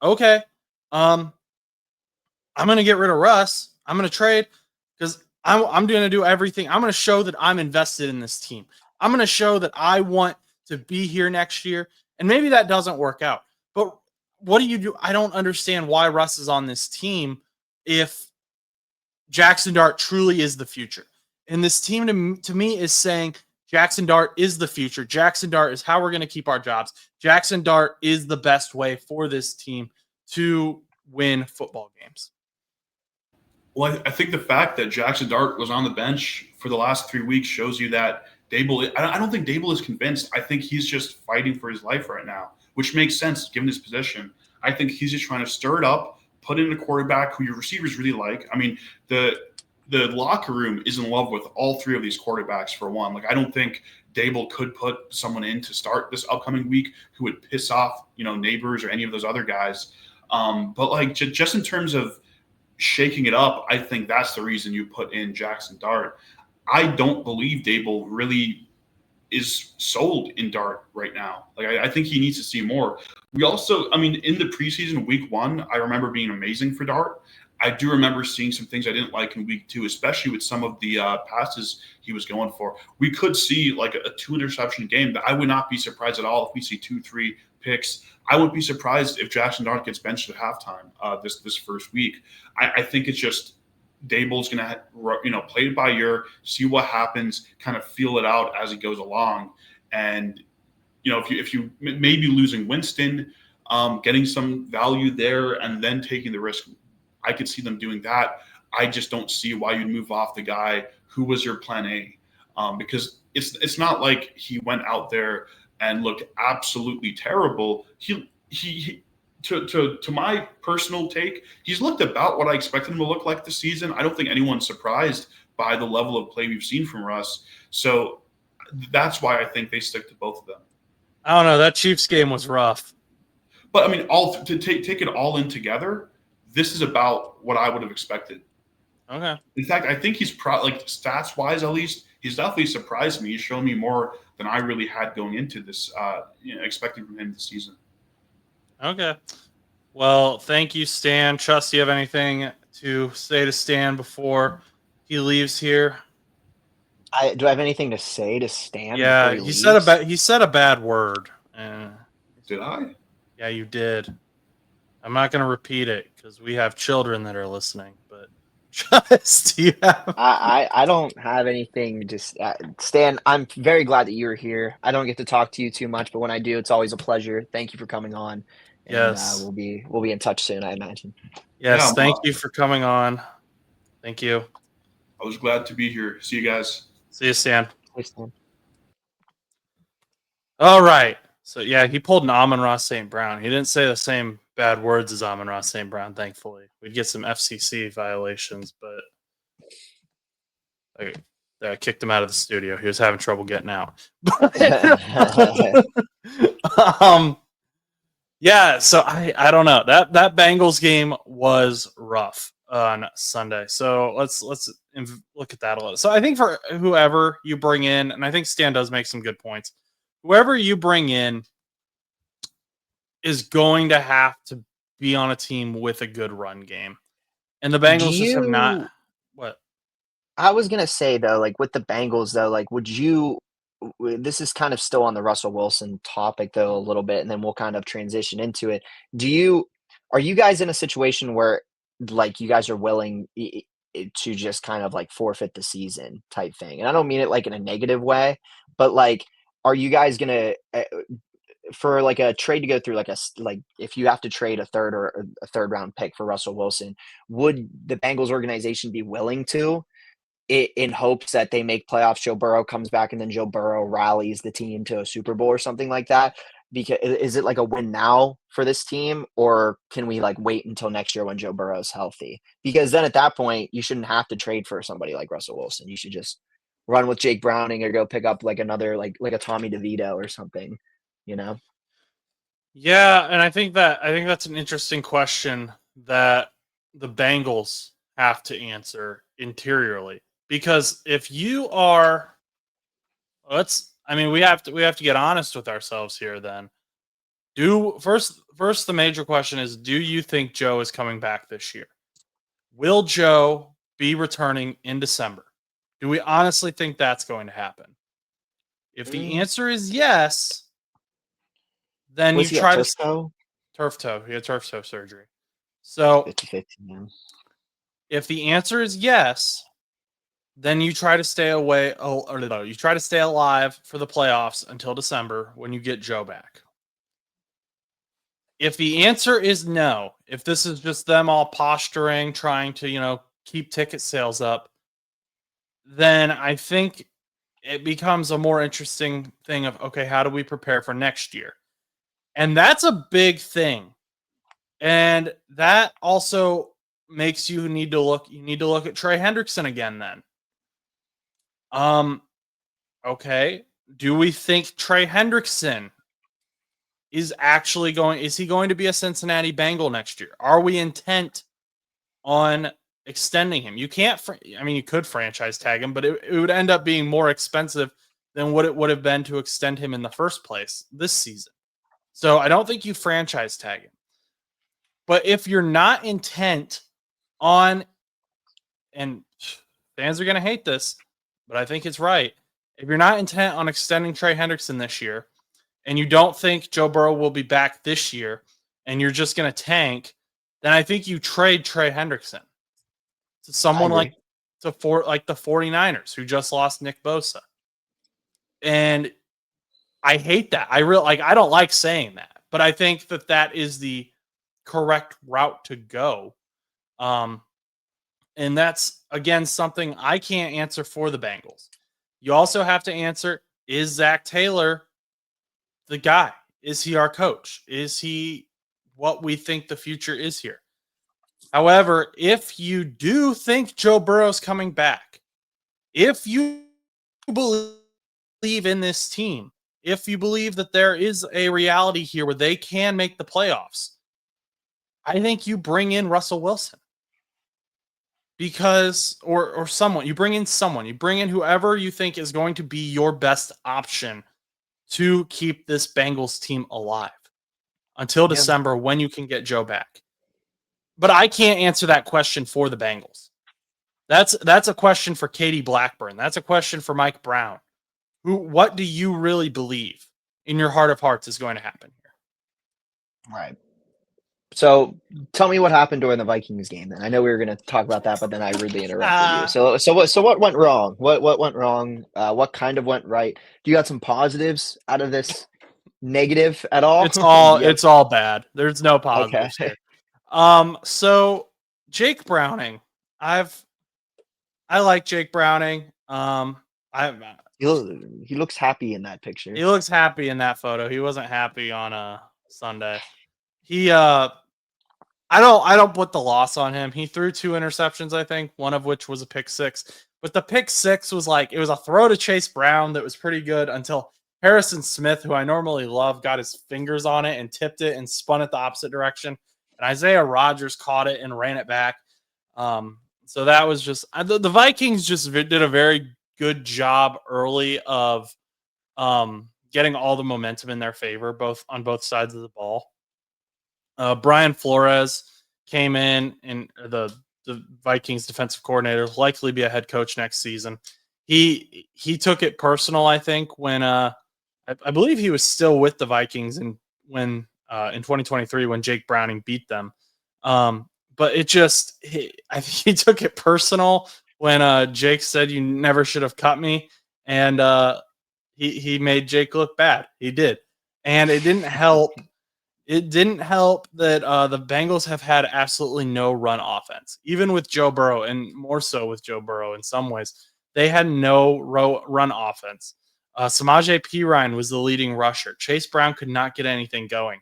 [SPEAKER 1] Okay. I'm going to get rid of Russ. I'm going to trade because I'm going to do everything. I'm going to show that I'm invested in this team. I'm going to show that I want to be here next year. And maybe that doesn't work out. But what do you do? I don't understand why Russ is on this team if Jaxson Dart truly is the future. And this team to me is saying Jaxson Dart is the future. Jaxson Dart is how we're going to keep our jobs. Jaxson Dart is the best way for this team to win football games.
[SPEAKER 3] Well, I think the fact that Jaxson Dart was on the bench for the last 3 weeks shows you that Dable, I don't think Dable is convinced. I think he's just fighting for his life right now, which makes sense given his position. I think he's just trying to stir it up, put in a quarterback who your receivers really like. I mean, the locker room is in love with all three of these quarterbacks for one. Like, I don't think Dable could put someone in to start this upcoming week who would piss off, Neighbors or any of those other guys. But like just in terms of shaking it up, I think that's the reason you put in Jaxson Dart. I don't believe Dable really is sold in Dart right now. Like, I think he needs to see more. We also, in the preseason week 1, I remember being amazing for Dart. I do remember seeing some things I didn't like in week 2, especially with some of the passes he was going for. We could see like a 2 interception game that I would not be surprised at all if we see 2-3 picks. I wouldn't be surprised if Jaxson Dart gets benched at halftime this first week. I think it's just Dable's going to, play it by ear, see what happens, kind of feel it out as it goes along. And, if you maybe losing Winston, getting some value there and then taking the risk, I could see them doing that. I just don't see why you'd move off the guy who was your plan A, because it's not like he went out there and looked absolutely terrible. He to my personal take, he's looked about what I expected him to look like this season. I don't think anyone's surprised by the level of play we've seen from Russ. So that's why I think they stick to both of them.
[SPEAKER 1] I don't know. That Chiefs game was rough.
[SPEAKER 3] But all to take it all in together, this is about what I would have expected.
[SPEAKER 1] Okay.
[SPEAKER 3] In fact, I think he's stats wise, at least, he's definitely surprised me. He's shown me more than I really had going into this, expecting from him this season.
[SPEAKER 1] Okay. Well, thank you, Stan. Chus, do you have anything to say to Stan before he leaves here?
[SPEAKER 2] Do I have anything to say to Stan?
[SPEAKER 1] Yeah, he said a bad word.
[SPEAKER 3] Did I?
[SPEAKER 1] Yeah, you did. I'm not going to repeat it because we have children that are listening. But Chus, do you have?
[SPEAKER 2] I don't have anything. Just Stan, I'm very glad that you're here. I don't get to talk to you too much, but when I do, it's always a pleasure. Thank you for coming on. And,
[SPEAKER 1] yes,
[SPEAKER 2] we'll be in touch soon, I imagine.
[SPEAKER 1] Yes, yeah, thank you for coming on. Thank you.
[SPEAKER 3] I was glad to be here. See you guys.
[SPEAKER 1] See you, Stan.
[SPEAKER 2] Thanks, Stan.
[SPEAKER 1] All right. So, yeah, he pulled an Amon-Ra St. Brown. He didn't say the same bad words as Amon-Ra St. Brown, thankfully. We'd get some FCC violations, but I kicked him out of the studio. He was having trouble getting out. Yeah, so I don't know. That Bengals game was rough on Sunday. So let's look at that a little. So I think for whoever you bring in, and I think Stan does make some good points, whoever you bring in is going to have to be on a team with a good run game. And the Bengals just have not. What?
[SPEAKER 2] I was going to say, though, like with the Bengals, though, like would you – this is kind of still on the Russell Wilson topic, though, a little bit, and then we'll kind of transition into it. Are you guys in a situation where, like, you guys are willing to just kind of, like, forfeit the season type thing? And I don't mean it, like, in a negative way, but, like, are you guys going to for, like, a trade to go through, like, if you have to trade a third round pick for Russell Wilson, would the Bengals organization be willing to? In hopes that they make playoffs, Joe Burrow comes back, and then Joe Burrow rallies the team to a Super Bowl or something like that? Because is it like a win now for this team, or can we like wait until next year when Joe Burrow's healthy? Because then at that point, you shouldn't have to trade for somebody like Russell Wilson. You should just run with Jake Browning or go pick up like another like a Tommy DeVito or something, you know?
[SPEAKER 1] Yeah, and I think that's an interesting question that the Bengals have to answer interiorly. Because if you are we have to get honest with ourselves here then. First the major question is, do you think Joe is coming back this year? Will Joe be returning in December? Do we honestly think that's going to happen? If the answer is yes, then
[SPEAKER 2] Was
[SPEAKER 1] you
[SPEAKER 2] he
[SPEAKER 1] try
[SPEAKER 2] at
[SPEAKER 1] to
[SPEAKER 2] turf toe?
[SPEAKER 1] turf toe. He had turf toe surgery. So
[SPEAKER 2] 50-50, man.
[SPEAKER 1] if the answer is yes, then you try to stay away. Or no, you try to stay alive for the playoffs until December when you get Joe back. If the answer is no, if this is just them all posturing, trying to, keep ticket sales up, then I think it becomes a more interesting thing of, okay, how do we prepare for next year? And that's a big thing. And that also makes you need to look at Trey Hendrickson again then. Okay. Do we think Trey Hendrickson is he going to be a Cincinnati Bengal next year? Are we intent on extending him? You can't, you could franchise tag him, but it would end up being more expensive than what it would have been to extend him in the first place this season. So I don't think you franchise tag him. But if you're not intent on, and fans are going to hate this, but I think it's right. If you're not intent on extending Trey Hendrickson this year, and you don't think Joe Burrow will be back this year, and you're just going to tank, then I think you trade Trey Hendrickson to someone like the 49ers who just lost Nick Bosa. And I hate that. I don't like saying that, but I think that is the correct route to go. And that's, again, something I can't answer for the Bengals. You also have to answer, is Zach Taylor the guy? Is he our coach? Is he what we think the future is here? However, if you do think Joe Burrow's coming back, if you believe in this team, if you believe that there is a reality here where they can make the playoffs, I think you bring in Russell Wilson. Because, or someone, you bring in whoever you think is going to be your best option to keep this Bengals team alive until December when you can get Joe back. But I can't answer that question for the Bengals. That's a question for Katie Blackburn. That's a question for Mike Brown. What do you really believe in your heart of hearts is going to happen here?
[SPEAKER 2] Right. So tell me what happened during the Vikings game. Then I know we were going to talk about that, but then I rudely interrupted you. So what went wrong? What went wrong? What kind of went right? Do you got some positives out of this negative at all?
[SPEAKER 1] It's all bad. There's no positives here. So Jake Browning, I like Jake Browning.
[SPEAKER 2] He looks happy in that picture.
[SPEAKER 1] He looks happy in that photo. He wasn't happy on Sunday. I don't put the loss on him. He threw 2 interceptions, I think, one of which was a pick 6. But the pick 6 was it was a throw to Chase Brown that was pretty good until Harrison Smith, who I normally love, got his fingers on it and tipped it and spun it the opposite direction. And Isaiah Rodgers caught it and ran it back. So that was just the Vikings just did a very good job early of getting all the momentum in their favor, on both sides of the ball. Brian Flores came in, and the Vikings defensive coordinator, likely be a head coach next season. He took it personal, I think, when I believe he was still with the Vikings in 2023 when Jake Browning beat them. But I think he took it personal when Jake said, "You never should have cut me," and he made Jake look bad. He did, and it didn't help. It didn't help that the Bengals have had absolutely no run offense, even with Joe Burrow, and more so with Joe Burrow in some ways. They had no run offense. Samaje Perine was the leading rusher. Chase Brown could not get anything going.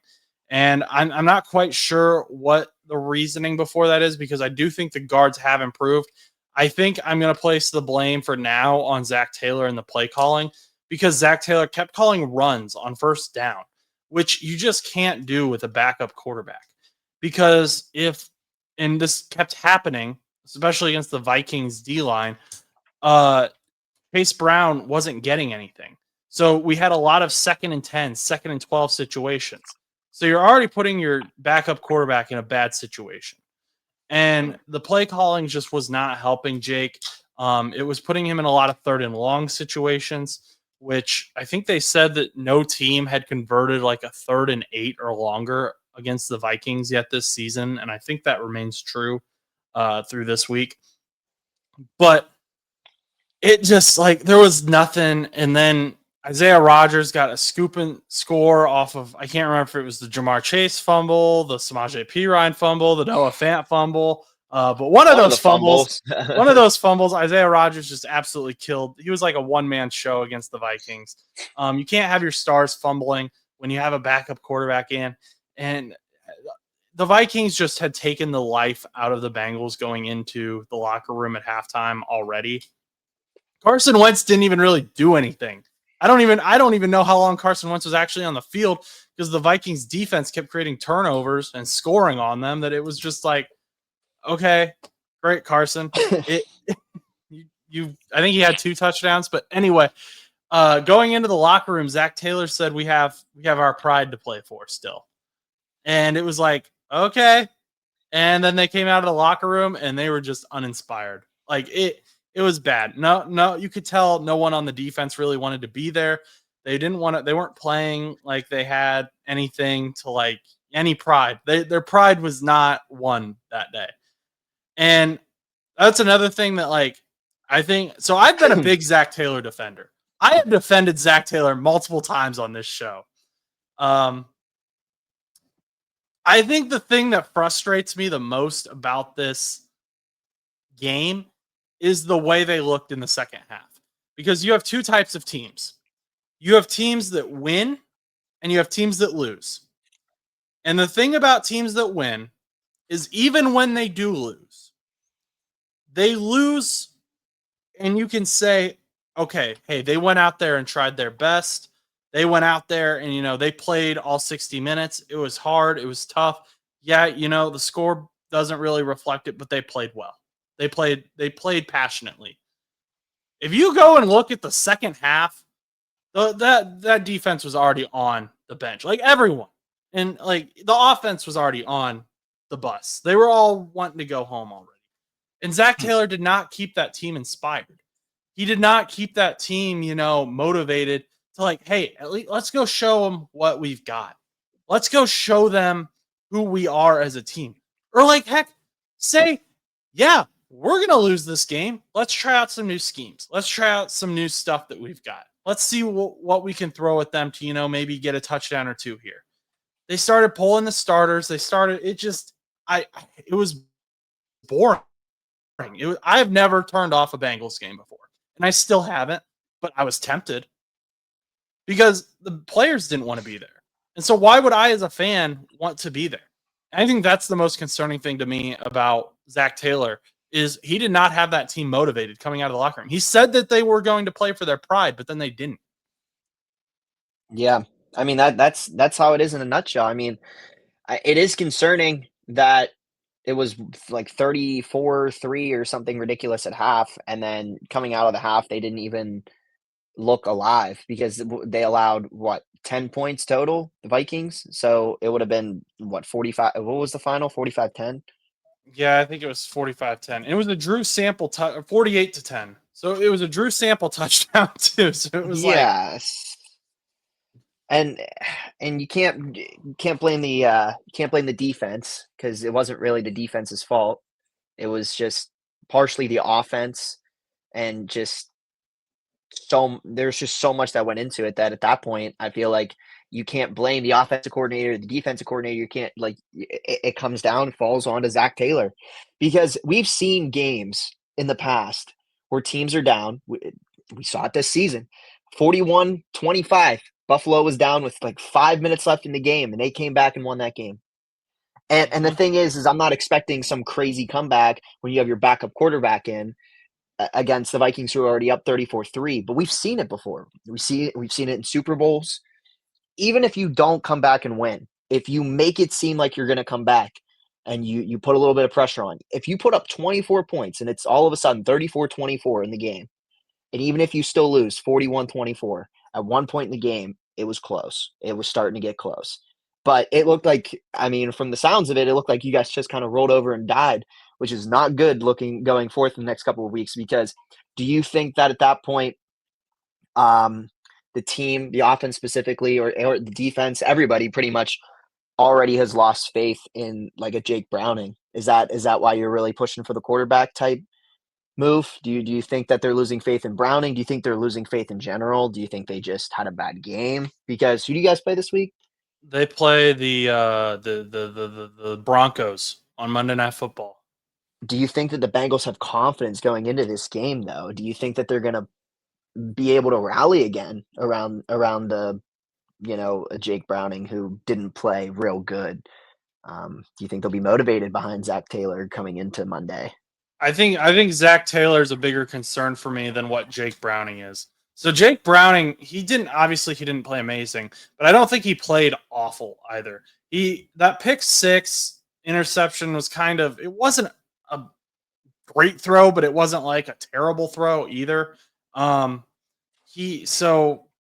[SPEAKER 1] And I'm not quite sure what the reasoning before that is, because I do think the guards have improved. I think I'm going to place the blame for now on Zach Taylor and the play calling, because Zach Taylor kept calling runs on first down, which you just can't do with a backup quarterback. Because and this kept happening, especially against the Vikings D-line, Chase Brown wasn't getting anything. So we had a lot of 2nd and 10, 2nd and 12 situations. So you're already putting your backup quarterback in a bad situation. And the play calling just was not helping Jake. It was putting him in a lot of 3rd and long situations, which I think they said that no team had converted like a 3rd and 8 or longer against the Vikings yet this season. And I think that remains true through this week. But it just, like, there was nothing. And then Isaiah Rodgers got a scoop and score off of, I can't remember if it was the Jamar Chase fumble, the Samaje Perine fumble, the Noah Fant fumble. But one of those fumbles, Isaiah Rodgers just absolutely killed. He was like a one-man show against the Vikings. You can't have your stars fumbling when you have a backup quarterback in. And the Vikings just had taken the life out of the Bengals going into the locker room at halftime already. Carson Wentz didn't even really do anything. I don't even know how long Carson Wentz was actually on the field, because the Vikings defense kept creating turnovers and scoring on them, that it was just like, okay, great, Carson. I think he had 2 touchdowns, but anyway, going into the locker room, Zach Taylor said we have our pride to play for still. And it was like, okay. And then they came out of the locker room and they were just uninspired. Like, it was bad. No, you could tell no one on the defense really wanted to be there. They weren't playing like they had anything to, like, any pride. Their pride was not won that day. And that's another thing that, like, I think, so I've been a big Zach Taylor defender. I have defended Zach Taylor multiple times on this show. I think the thing that frustrates me the most about this game is the way they looked in the second half. Because you have 2 types of teams. You have teams that win and you have teams that lose. And the thing about teams that win is, even when they do lose, they lose and you can say, okay, hey, they went out there and tried their best. They went out there and, they played all 60 minutes. It was hard. It was tough. Yeah, the score doesn't really reflect it, but they played well. They played passionately. If you go and look at the second half, that defense was already on the bench, like everyone. And, like, the offense was already on the bus. They were all wanting to go home already. And Zach Taylor did not keep that team inspired. He did not keep that team, motivated to, like, hey, at least let's go show them what we've got. Let's go show them who we are as a team. Or, like, heck, say, yeah, we're going to lose this game. Let's try out some new schemes. Let's try out some new stuff that we've got. Let's see what we can throw at them to, maybe get a touchdown or 2 here. They started pulling the starters. It was boring. I have never turned off a Bengals game before, and I still haven't, but I was tempted because the players didn't want to be there. And so why would I, as a fan, want to be there? And I think that's the most concerning thing to me about Zach Taylor, is he did not have that team motivated coming out of the locker room. He said that they were going to play for their pride, but then they didn't.
[SPEAKER 2] Yeah. I mean, that's how it is in a nutshell. I mean, it is concerning that it was like 34-3 or something ridiculous at half, and then coming out of the half, they didn't even look alive, because they allowed 10 points total, the Vikings. So it would have been 45. What was the final? 45-10.
[SPEAKER 1] Yeah, I think it was 45-10. It was a Drew Sample 48-10. So it was a Drew Sample touchdown too. So it was
[SPEAKER 2] and you can't blame the defense, because it wasn't really the defense's fault. It was just partially the offense, and there's just so much that went into it that at that point, I feel like you can't blame the offensive coordinator, the defensive coordinator. You can't, like, it comes down, falls on to Zach Taylor, because we've seen games in the past where teams are down. We saw it this season, 41-25. Buffalo was down with like 5 minutes left in the game, and they came back and won that game. And the thing is I'm not expecting some crazy comeback when you have your backup quarterback in against the Vikings, who are already up 34-3. But we've seen it before. We've seen it in Super Bowls. Even if you don't come back and win, if you make it seem like you're going to come back and you put a little bit of pressure on, if you put up 24 points and it's all of a sudden 34-24 in the game, and even if you still lose 41-24, at one point in the game, it was close. It was starting to get close. But it looked like, I mean, from the sounds of it, it looked like you guys just kind of rolled over and died, which is not good going forth in the next couple of weeks. Because do you think that at that point, the team, the offense specifically, or the defense, everybody pretty much already has lost faith in like a Jake Browning? Is that why you're really pushing for the quarterback type move? Do you think that they're losing faith in Browning? Do you think they're losing faith in general? Do you think they just had a bad game? Because who do you guys play this week?
[SPEAKER 1] They play the Broncos on Monday Night Football.
[SPEAKER 2] Do you think that the Bengals have confidence going into this game, though? Do you think that they're going to be able to rally again around the Jake Browning, who didn't play real good? Do you think they'll be motivated behind Zach Taylor coming into Monday?
[SPEAKER 1] I think Zach Taylor is a bigger concern for me than what Jake Browning is. So Jake Browning, he didn't play amazing, but I don't think he played awful either. That pick six interception was it wasn't a great throw, but it wasn't like a terrible throw either. So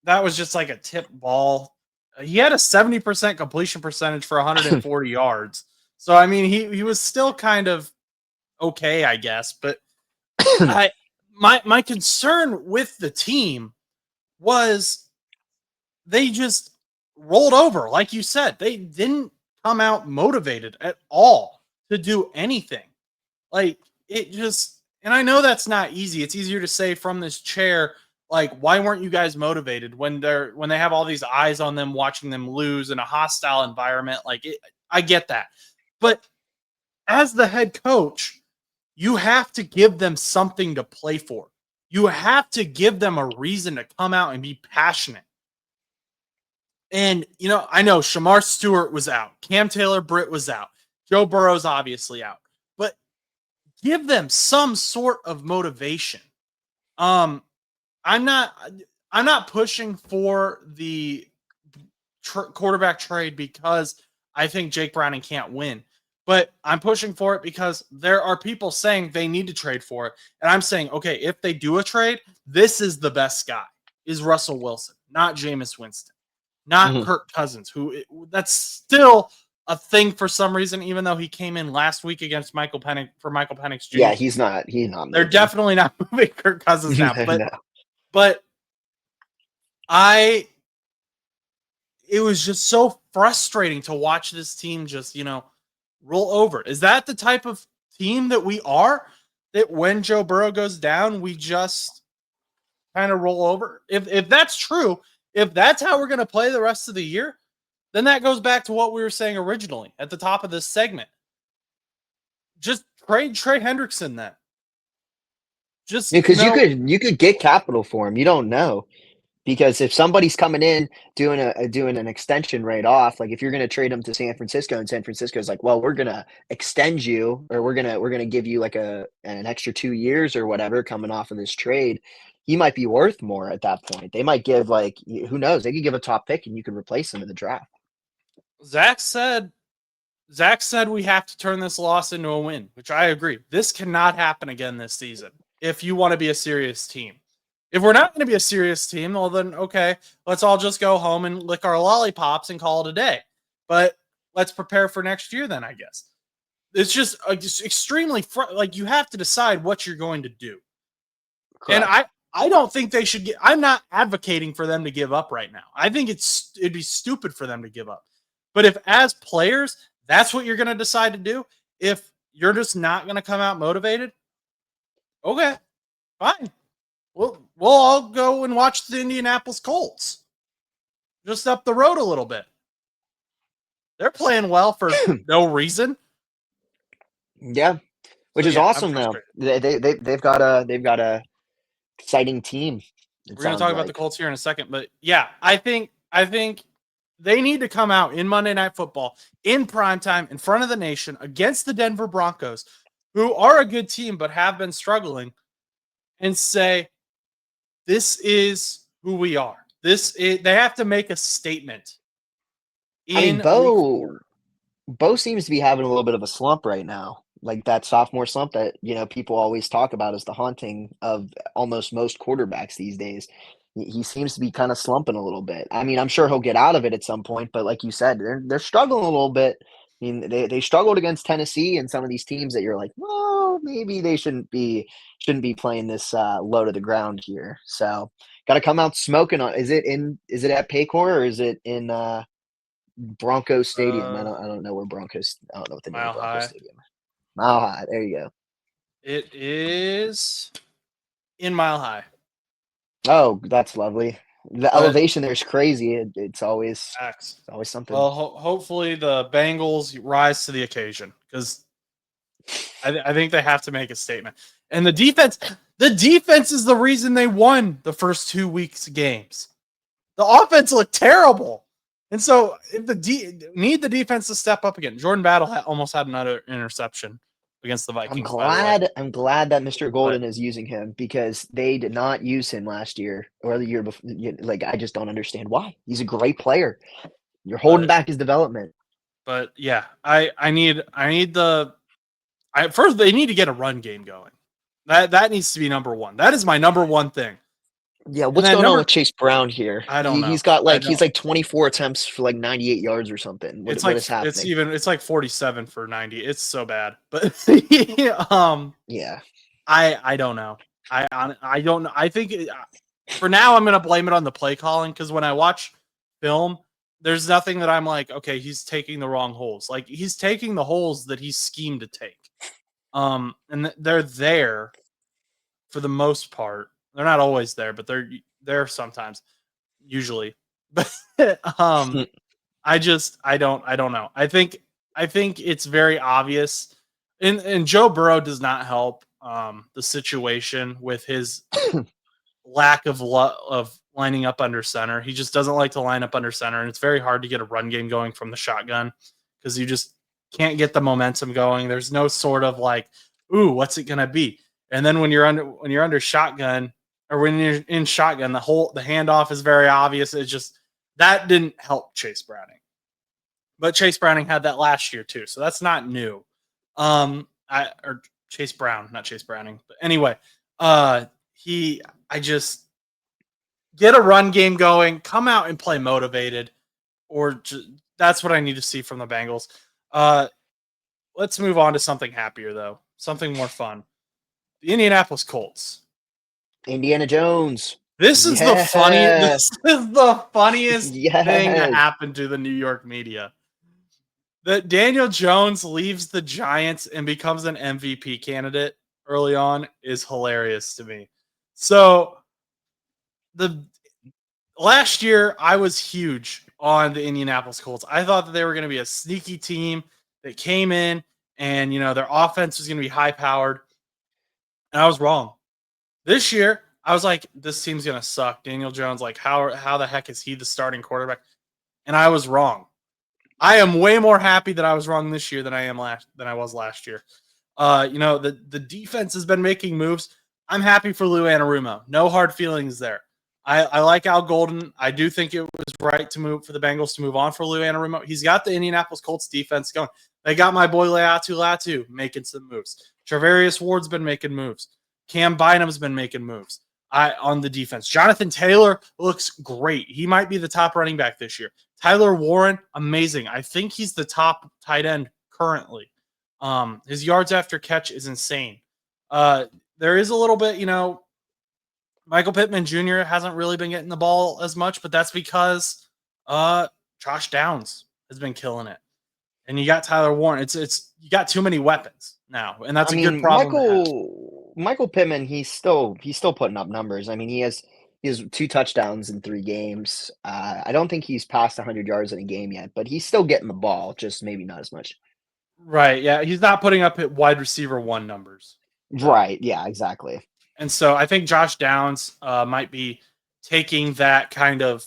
[SPEAKER 1] that was just like a tip ball. He had a 70% completion percentage for 140 yards. So I mean, he was still kind of okay, I guess, but my concern with the team was they just rolled over. Like you said, they didn't come out motivated at all to do anything. Like and I know that's not easy. It's easier to say from this chair, like, why weren't you guys motivated when they have all these eyes on them, watching them lose in a hostile environment? I get that. But as the head coach, you have to give them something to play for. You have to give them a reason to come out and be passionate. And, I know Shamar Stewart was out. Cam Taylor-Britt was out. Joe Burrow's obviously out. But give them some sort of motivation. I'm not pushing for the quarterback trade because I think Jake Browning can't win. But I'm pushing for it because there are people saying they need to trade for it. And I'm saying, okay, if they do a trade, this is the best guy, is Russell Wilson, not Jameis Winston, not Kirk Cousins, that's still a thing for some reason, even though he came in last week against Michael Penix Jr.
[SPEAKER 2] Yeah, he's not.
[SPEAKER 1] They're definitely not moving Kirk Cousins now. But,
[SPEAKER 2] No.
[SPEAKER 1] but it was just so frustrating to watch this team just, roll over. Is that the type of team that we are? That when Joe Burrow goes down, we just kind of roll over? If that's true, if that's how we're going to play the rest of the year, then that goes back to what we were saying originally at the top of this segment. Just trade Trey Hendrickson then. Just
[SPEAKER 2] because you could get capital for him. You don't know. Because if somebody's coming in doing an extension right off, like if you're going to trade them to San Francisco, and San Francisco's like, well, we're going to extend you, or we're going to give you like an extra 2 years or whatever coming off of this trade, he might be worth more at that point. They might give, like, who knows? They could give a top pick and you could replace him in the draft.
[SPEAKER 1] Zach said we have to turn this loss into a win, which I agree. This cannot happen again this season if you want to be a serious team. If we're not going to be a serious team, well, then, okay, let's all just go home and lick our lollipops and call it a day. But let's prepare for next year then, I guess. It's just extremely you have to decide what you're going to do. Correct. And I don't think they should I'm not advocating for them to give up right now. I think it'd be stupid for them to give up. But if as players, that's what you're going to decide to do, if you're just not going to come out motivated, okay, fine. We'll all go and watch the Indianapolis Colts just up the road a little bit. They're playing well for no reason.
[SPEAKER 2] Yeah, which is awesome now. They've got a exciting team
[SPEAKER 1] We're going to talk about the Colts here in a second, but yeah, I think they need to come out in Monday Night Football in primetime in front of the nation against the Denver Broncos, who are a good team but have been struggling, and say, this is who we are. They have to make a statement.
[SPEAKER 2] Bo seems to be having a little bit of a slump right now. Like that sophomore slump that, people always talk about as the haunting of almost most quarterbacks these days. He seems to be kind of slumping a little bit. I mean, I'm sure he'll get out of it at some point, but like you said, they're struggling a little bit. I mean, they struggled against Tennessee and some of these teams that you're like, well, maybe they shouldn't be playing this low to the ground here. So got to come out smoking on. Is it at Paycor or is it in Broncos Stadium? I don't know where Broncos. I don't know what the name of Broncos Stadium. Mile High. There you go.
[SPEAKER 1] It is in Mile High.
[SPEAKER 2] Oh, that's lovely. The elevation there is crazy. It's always something.
[SPEAKER 1] Well, hopefully the Bengals rise to the occasion because I think they have to make a statement. And the defense is the reason they won the first 2 weeks of games. The offense looked terrible. And so if need the defense to step up again. Jordan Battle almost had another interception against the Vikings.
[SPEAKER 2] I'm glad that Mr. Golden is using him because they did not use him last year or the year before. Like, I just don't understand why. He's a great player. You're holding back his development.
[SPEAKER 1] But yeah, first they need to get a run game going. That needs to be number one. That is my number one thing.
[SPEAKER 2] Yeah, what's going on with Chase Brown here?
[SPEAKER 1] I don't know.
[SPEAKER 2] He's got he's 24 attempts for 98 yards or something. What is happening?
[SPEAKER 1] It's like 47 for 90. It's so bad. But
[SPEAKER 2] yeah.
[SPEAKER 1] I don't know. I don't know. I think for now I'm going to blame it on the play calling because when I watch film, there's nothing that I'm like, okay, he's taking the wrong holes. Like he's taking the holes that he's schemed to take. And they're there for the most part. They're not always there, but they're there sometimes, usually. But I don't know. I think it's very obvious, and Joe Burrow does not help the situation with his lack of lining up under center. He just doesn't like to line up under center, and it's very hard to get a run game going from the shotgun because you just can't get the momentum going. There's no sort of like, ooh, what's it gonna be? And then when you're under shotgun. Or when you're in shotgun, the handoff is very obvious. It's just that didn't help Chase Browning, but Chase Browning had that last year too, so that's not new. Or Chase Brown, not Chase Browning, but anyway, I just get a run game going, come out and play motivated, that's what I need to see from the Bengals. Let's move on to something happier though, something more fun. The Indianapolis Colts.
[SPEAKER 2] Indiana Jones.
[SPEAKER 1] This is the funniest. This is the funniest thing that happened to the New York media. That Daniel Jones leaves the Giants and becomes an MVP candidate early on is hilarious to me. So the last year I was huge on the Indianapolis Colts. I thought that they were going to be a sneaky team that came in and their offense was going to be high powered. And I was wrong. This year, I was like, this team's going to suck. Daniel Jones, like, how the heck is he the starting quarterback? And I was wrong. I am way more happy that I was wrong this year than I was last year. The defense has been making moves. I'm happy for Lou Anarumo. No hard feelings there. I like Al Golden. I do think it was right for the Bengals to move on for Lou Anarumo. He's got the Indianapolis Colts defense going. They got my boy Latu making some moves. Travarius Ward's been making moves. Cam Bynum's been making moves on the defense. Jonathan Taylor looks great. He might be the top running back this year. Tyler Warren, amazing. I think he's the top tight end currently. His yards after catch is insane. There is a little bit, Michael Pittman Jr. hasn't really been getting the ball as much, but that's because Josh Downs has been killing it. And you got Tyler Warren. It's you got too many weapons now, and that's a good problem.
[SPEAKER 2] Michael Pittman, he's still putting up numbers. I mean, he has 2 touchdowns in 3 games. I don't think he's passed 100 yards in a game yet, but he's still getting the ball, just maybe not as much.
[SPEAKER 1] Right. Yeah, he's not putting up wide receiver 1 numbers.
[SPEAKER 2] Right. Yeah. Exactly.
[SPEAKER 1] And so I think Josh Downs might be taking that kind of,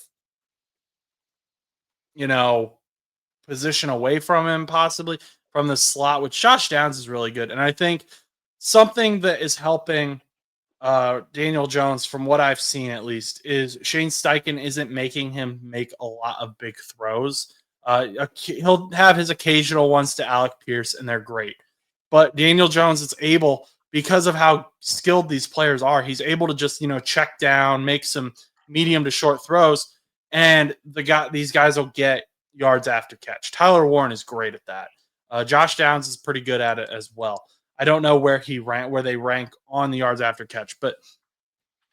[SPEAKER 1] position away from him, possibly from the slot, which Josh Downs is really good. And I think something that is helping Daniel Jones, from what I've seen at least, is Shane Steichen isn't making him make a lot of big throws. He'll have his occasional ones to Alec Pierce, and they're great. But Daniel Jones is able, because of how skilled these players are, he's able to just, check down, make some medium to short throws, and these guys will get yards after catch. Tyler Warren is great at that. Josh Downs is pretty good at it as well. I don't know where they rank on the yards after catch, but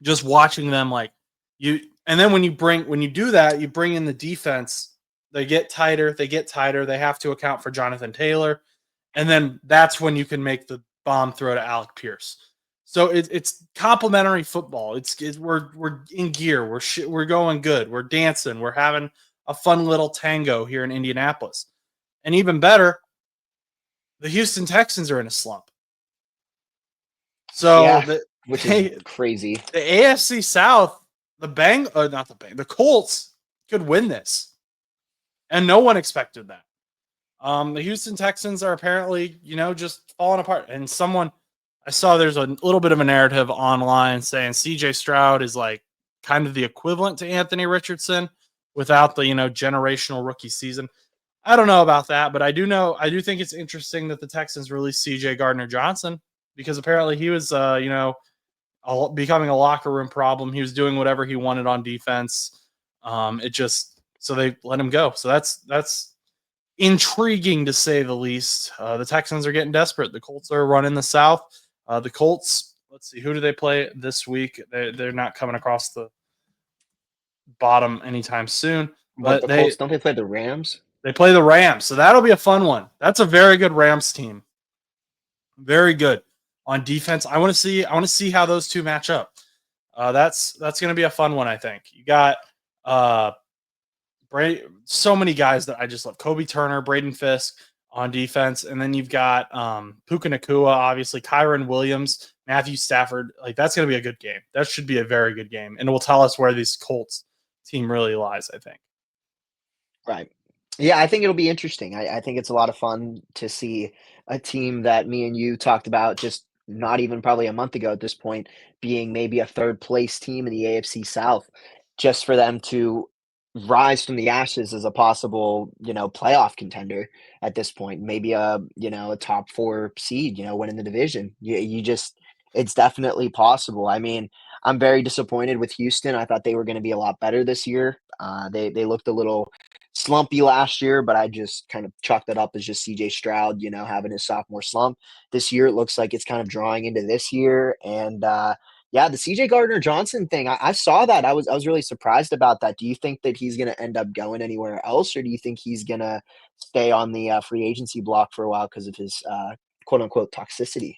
[SPEAKER 1] just watching them, and then when you do that, you bring in the defense. They get tighter. They have to account for Jonathan Taylor, and then that's when you can make the bomb throw to Alec Pierce. So it's complementary football. We're in gear. We're going good. We're dancing. We're having a fun little tango here in Indianapolis, and even better, the Houston Texans are in a slump. So
[SPEAKER 2] which is crazy.
[SPEAKER 1] The AFC South, the Colts could win this, and no one expected that. The Houston Texans are apparently, just falling apart. And I saw there's a little bit of a narrative online saying CJ Stroud is like kind of the equivalent to Anthony Richardson without the, generational rookie season. I don't know about that, but I do think it's interesting that the Texans released CJ Gardner-Johnson, because apparently he was, becoming a locker room problem. He was doing whatever he wanted on defense. So they let him go. So that's intriguing to say the least. The Texans are getting desperate. The Colts are running the South. The Colts, let's see, who do they play this week? They're not coming across the bottom anytime soon. But
[SPEAKER 2] the Colts, don't they play the Rams?
[SPEAKER 1] They play the Rams, so that'll be a fun one. That's a very good Rams team. Very good on defense. I want to see how those two match up. That's going to be a fun one, I think. You got so many guys that I just love. Kobe Turner, Braden Fisk on defense, and then you've got Puka Nacua, obviously, Kyron Williams, Matthew Stafford. That's going to be a good game. That should be a very good game, and it will tell us where this Colts team really lies, I think.
[SPEAKER 2] Right. Yeah, I think it'll be interesting. I think it's a lot of fun to see a team that me and you talked about just not even probably a month ago at this point, being maybe a third place team in the AFC South, just for them to rise from the ashes as a possible, playoff contender at this point, maybe a top 4 seed, winning the division. It's definitely possible. I mean, I'm very disappointed with Houston. I thought they were going to be a lot better this year. They looked a little slumpy last year, but I just kind of chalked that up as just CJ Stroud, having his sophomore slump. This year, it looks like it's kind of drawing into this year. And the CJ Gardner-Johnson thing, I saw that. I was really surprised about that. Do you think that he's going to end up going anywhere else, or do you think he's going to stay on the free agency block for a while because of his quote unquote toxicity?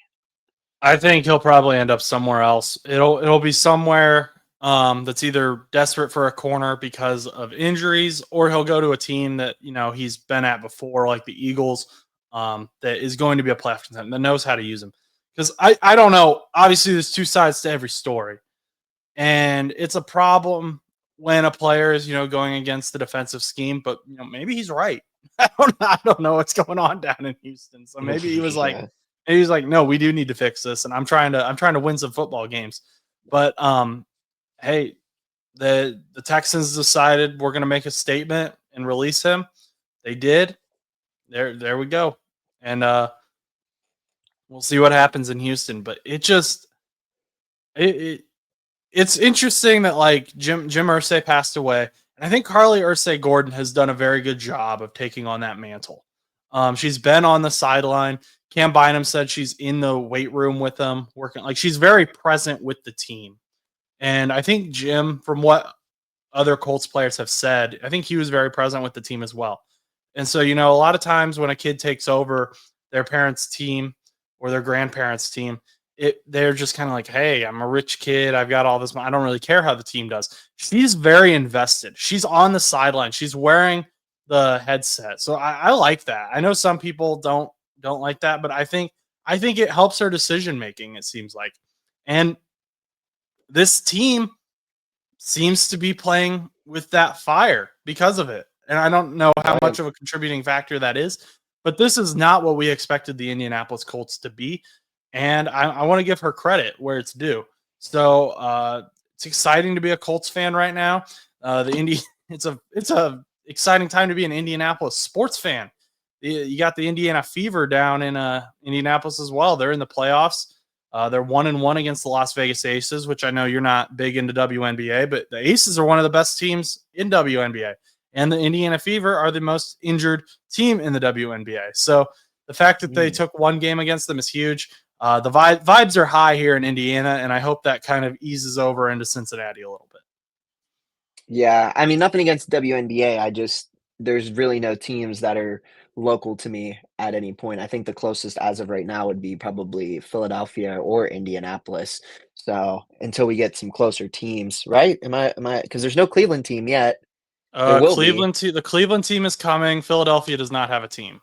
[SPEAKER 1] I think he'll probably end up somewhere else. It'll be somewhere that's either desperate for a corner because of injuries, or he'll go to a team that he's been at before, like the Eagles, that is going to be a playoff contender, that knows how to use him. Because I don't know. Obviously, there's two sides to every story, and it's a problem when a player is going against the defensive scheme. But maybe he's right. I don't know what's going on down in Houston. So maybe he was like. And he's like, no, we do need to fix this, and I'm trying to win some football games. But hey, the Texans decided we're going to make a statement and release him. They did. There we go, and we'll see what happens in Houston. But it's interesting that Jim Irsay passed away, and I think Carly Irsay Gordon has done a very good job of taking on that mantle. She's been on the sideline. Cam Bynum said she's in the weight room with them, working. She's very present with the team. And I think Jim, from what other Colts players have said, I think he was very present with the team as well. And so, a lot of times when a kid takes over their parents' team or their grandparents' team, they're just kind of like, hey, I'm a rich kid. I've got all this money. I don't really care how the team does. She's very invested. She's on the sideline. She's wearing the headset. So I like that. I know some people don't like that, but I think it helps her decision making, it seems like. And this team, seems to be playing with that fire because of it. And I don't know how much of a contributing factor that is, but this is not what we expected the Indianapolis Colts to be. And I want to give her credit where it's due. So it's exciting to be a Colts fan right now. It's a exciting time to be an Indianapolis sports fan. You got the Indiana Fever down in Indianapolis as well. They're in the playoffs. They're 1-1 against the Las Vegas Aces, which I know you're not big into WNBA, but the Aces are one of the best teams in WNBA. And the Indiana Fever are the most injured team in the WNBA. So the fact that they took one game against them is huge. The vibes are high here in Indiana, and I hope that kind of eases over into Cincinnati a little bit.
[SPEAKER 2] Yeah, I mean, nothing against WNBA. There's really no teams that are local to me at any point. I think the closest as of right now would be probably Philadelphia or Indianapolis. So until we get some closer teams, right? Because there's no Cleveland team yet. There will be.
[SPEAKER 1] The Cleveland team is coming. Philadelphia does not have a team.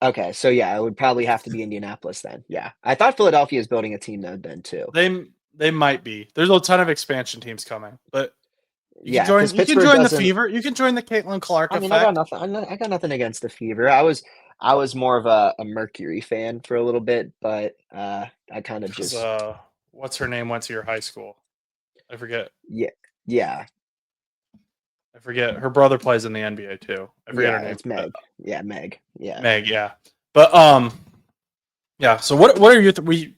[SPEAKER 2] Okay, so yeah, it would probably have to be Indianapolis then. Yeah, I thought Philadelphia is building a team then too.
[SPEAKER 1] They might be. There's a ton of expansion teams coming, but you can
[SPEAKER 2] Pittsburgh
[SPEAKER 1] join the Fever. You can join the Caitlin Clark effect.
[SPEAKER 2] I got nothing against the Fever. I was more of a Mercury fan for a little bit, but I kind of just
[SPEAKER 1] what's her name went to your high school? I forget.
[SPEAKER 2] Yeah.
[SPEAKER 1] I forget. Her brother plays in the NBA too. I forget her name.
[SPEAKER 2] It's Meg. Yeah, Meg. Yeah.
[SPEAKER 1] Meg, yeah. But yeah, so what are your we're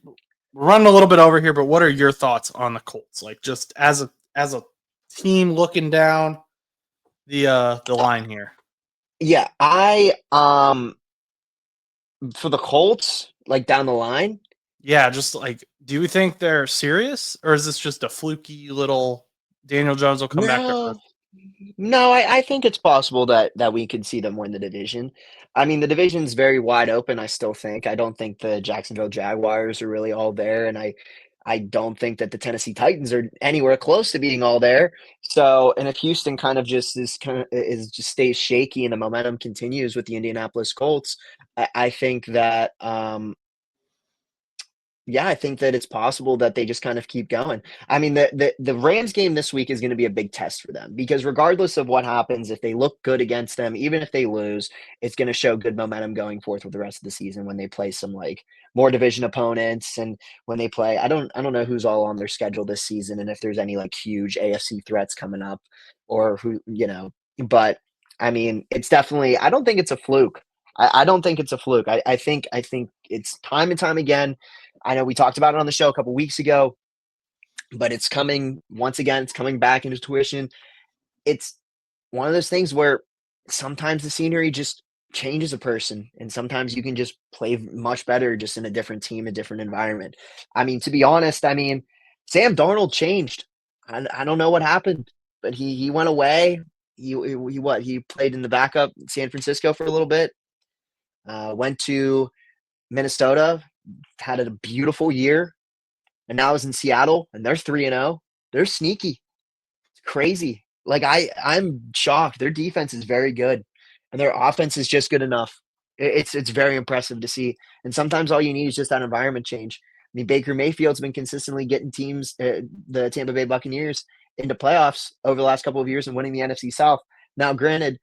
[SPEAKER 1] running a little bit over here, but what are your thoughts on the Colts? Like just as a team looking down the line here.
[SPEAKER 2] Yeah, for the Colts, like down the line.
[SPEAKER 1] Yeah, just like, do you think they're serious, or is this just a fluky little Daniel Jones will come back to earth?
[SPEAKER 2] No, I think it's possible that we could see them win the division. I mean, the division's very wide open, I still think. I don't think the Jacksonville Jaguars are really all there, and I don't think that the Tennessee Titans are anywhere close to being all there. So, and if Houston kind of just stays shaky and the momentum continues with the Indianapolis Colts, I think that I think that it's possible that they just kind of keep going. I mean, the Rams game this week is going to be a big test for them because regardless of what happens, if they look good against them, even if they lose, it's going to show good momentum going forth with the rest of the season when they play some like more division opponents and when they play. I don't know who's all on their schedule this season and if there's any like huge AFC threats coming up or who, but I mean, it's definitely, I don't think it's a fluke. I don't think it's a fluke. I think it's time and time again. I know we talked about it on the show a couple weeks ago, but it's coming once again. It's coming back into tuition. It's one of those things where sometimes the scenery just changes a person, and sometimes you can just play much better just in a different team, a different environment. I mean, to be honest, Sam Darnold changed. I don't know what happened, but he went away. He played in the backup in San Francisco for a little bit. Went to Minnesota, had a beautiful year, and now is in Seattle, and they're 3-0. They're sneaky. It's crazy. Like I'm shocked. Their defense is very good, and their offense is just good enough. It's very impressive to see. And sometimes all you need is just that environment change. I mean, Baker Mayfield's been consistently getting teams, the Tampa Bay Buccaneers, into playoffs over the last couple of years and winning the NFC South. Now, granted,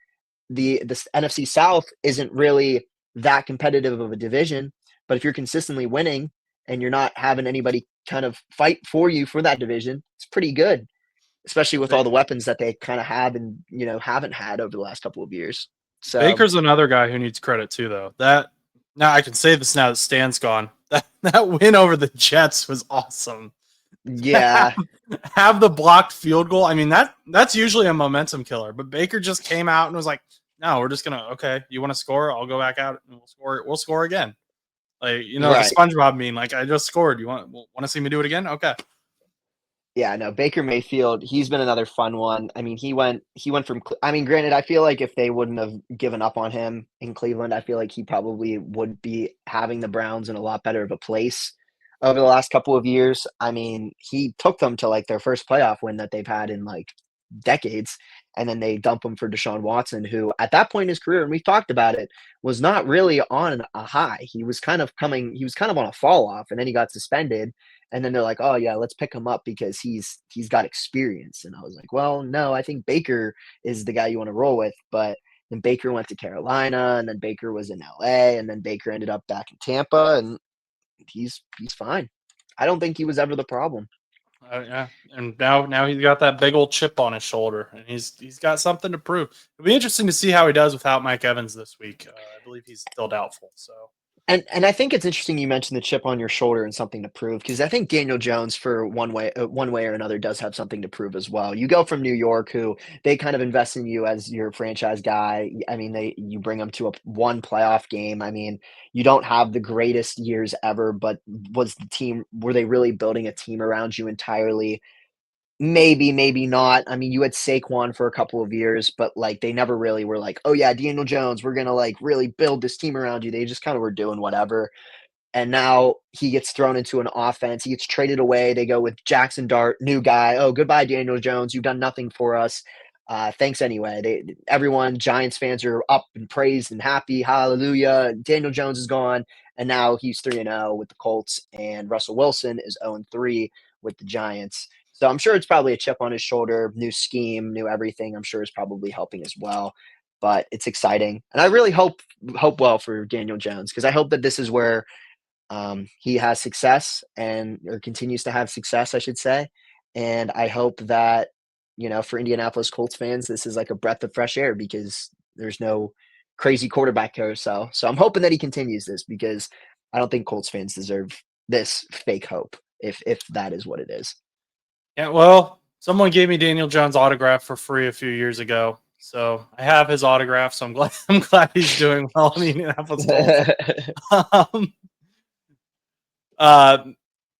[SPEAKER 2] the NFC South isn't really that competitive of a division, but if you're consistently winning and you're not having anybody kind of fight for you for that division, it's pretty good, especially with all the weapons that they kind of have and, haven't had over the last couple of years. So
[SPEAKER 1] Baker's another guy who needs credit too, though. Now I can say this now that Stan's gone. That win over the Jets was awesome.
[SPEAKER 2] Yeah.
[SPEAKER 1] Have the blocked field goal. I mean, that's usually a momentum killer, but Baker just came out and was like, no, we're just gonna, okay, you want to score? I'll go back out and we'll score again. Like, right. The SpongeBob meme, like, I just scored. You want to see me do it again? Okay.
[SPEAKER 2] Yeah, no, Baker Mayfield, he's been another fun one. I mean, he went from, granted, I feel like if they wouldn't have given up on him in Cleveland, I feel like he probably would be having the Browns in a lot better of a place over the last couple of years. I mean, he took them to like their first playoff win that they've had in like decades. And then they dump him for Deshaun Watson, who at that point in his career, and we've talked about it, was not really on a high. He was kind of on a fall off, and then he got suspended. And then they're like, oh yeah, let's pick him up because he's got experience. And I was like, well, no, I think Baker is the guy you want to roll with. But then Baker went to Carolina, and then Baker was in LA, and then Baker ended up back in Tampa, and he's fine. I don't think he was ever the problem.
[SPEAKER 1] Yeah, and now he's got that big old chip on his shoulder, and he's got something to prove. It'll be interesting to see how he does without Mike Evans this week. I believe he's still doubtful. So,
[SPEAKER 2] And I think it's interesting you mentioned the chip on your shoulder and something to prove, because I think Daniel Jones, for one way or another, does have something to prove as well. You go from New York, who they kind of invest in you as your franchise guy. I mean, you bring them to one playoff game. I mean, you don't have the greatest years ever, but were they really building a team around you entirely? Maybe, maybe not. I mean, you had Saquon for a couple of years, but like they never really were like, oh yeah, Daniel Jones, we're gonna like really build this team around you. They just kind of were doing whatever. And now he gets thrown into an offense. He gets traded away. They go with Jaxson Dart, new guy. Oh, goodbye, Daniel Jones. You've done nothing for us. Thanks anyway. Everyone, Giants fans are up and praised and happy. Hallelujah. Daniel Jones is gone. And now he's 3-0 with the Colts, and Russell Wilson is 0-3 with the Giants. So I'm sure it's probably a chip on his shoulder, new scheme, new everything. I'm sure is probably helping as well. But it's exciting. And I really hope well for Daniel Jones, because I hope that this is where he has success or continues to have success, I should say. And I hope that, for Indianapolis Colts fans, this is like a breath of fresh air, because there's no crazy quarterback carousel. So I'm hoping that he continues this, because I don't think Colts fans deserve this fake hope, if that is what it is.
[SPEAKER 1] yeah, well, someone gave me Daniel Jones' autograph for free a few years ago, so I have his autograph. So I'm glad he's doing well in the Indianapolis Colts.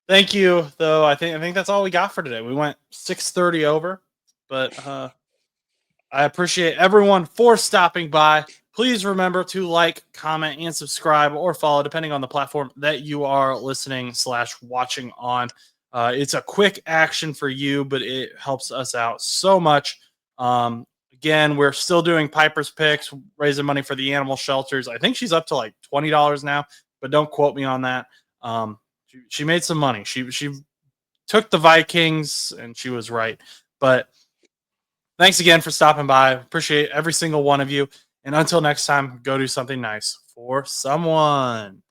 [SPEAKER 1] Thank you, though. I think that's all we got for today. We went 6:30 over, but I appreciate everyone for stopping by. Please remember to like, comment, and subscribe, or follow, depending on the platform that you are listening/watching on. It's a quick action for you, but it helps us out so much. Again, we're still doing Piper's Picks, raising money for the animal shelters. I think she's up to like $20 now, but don't quote me on that. She made some money. She took the Vikings, and she was right. But thanks again for stopping by. Appreciate every single one of you. And until next time, go do something nice for someone.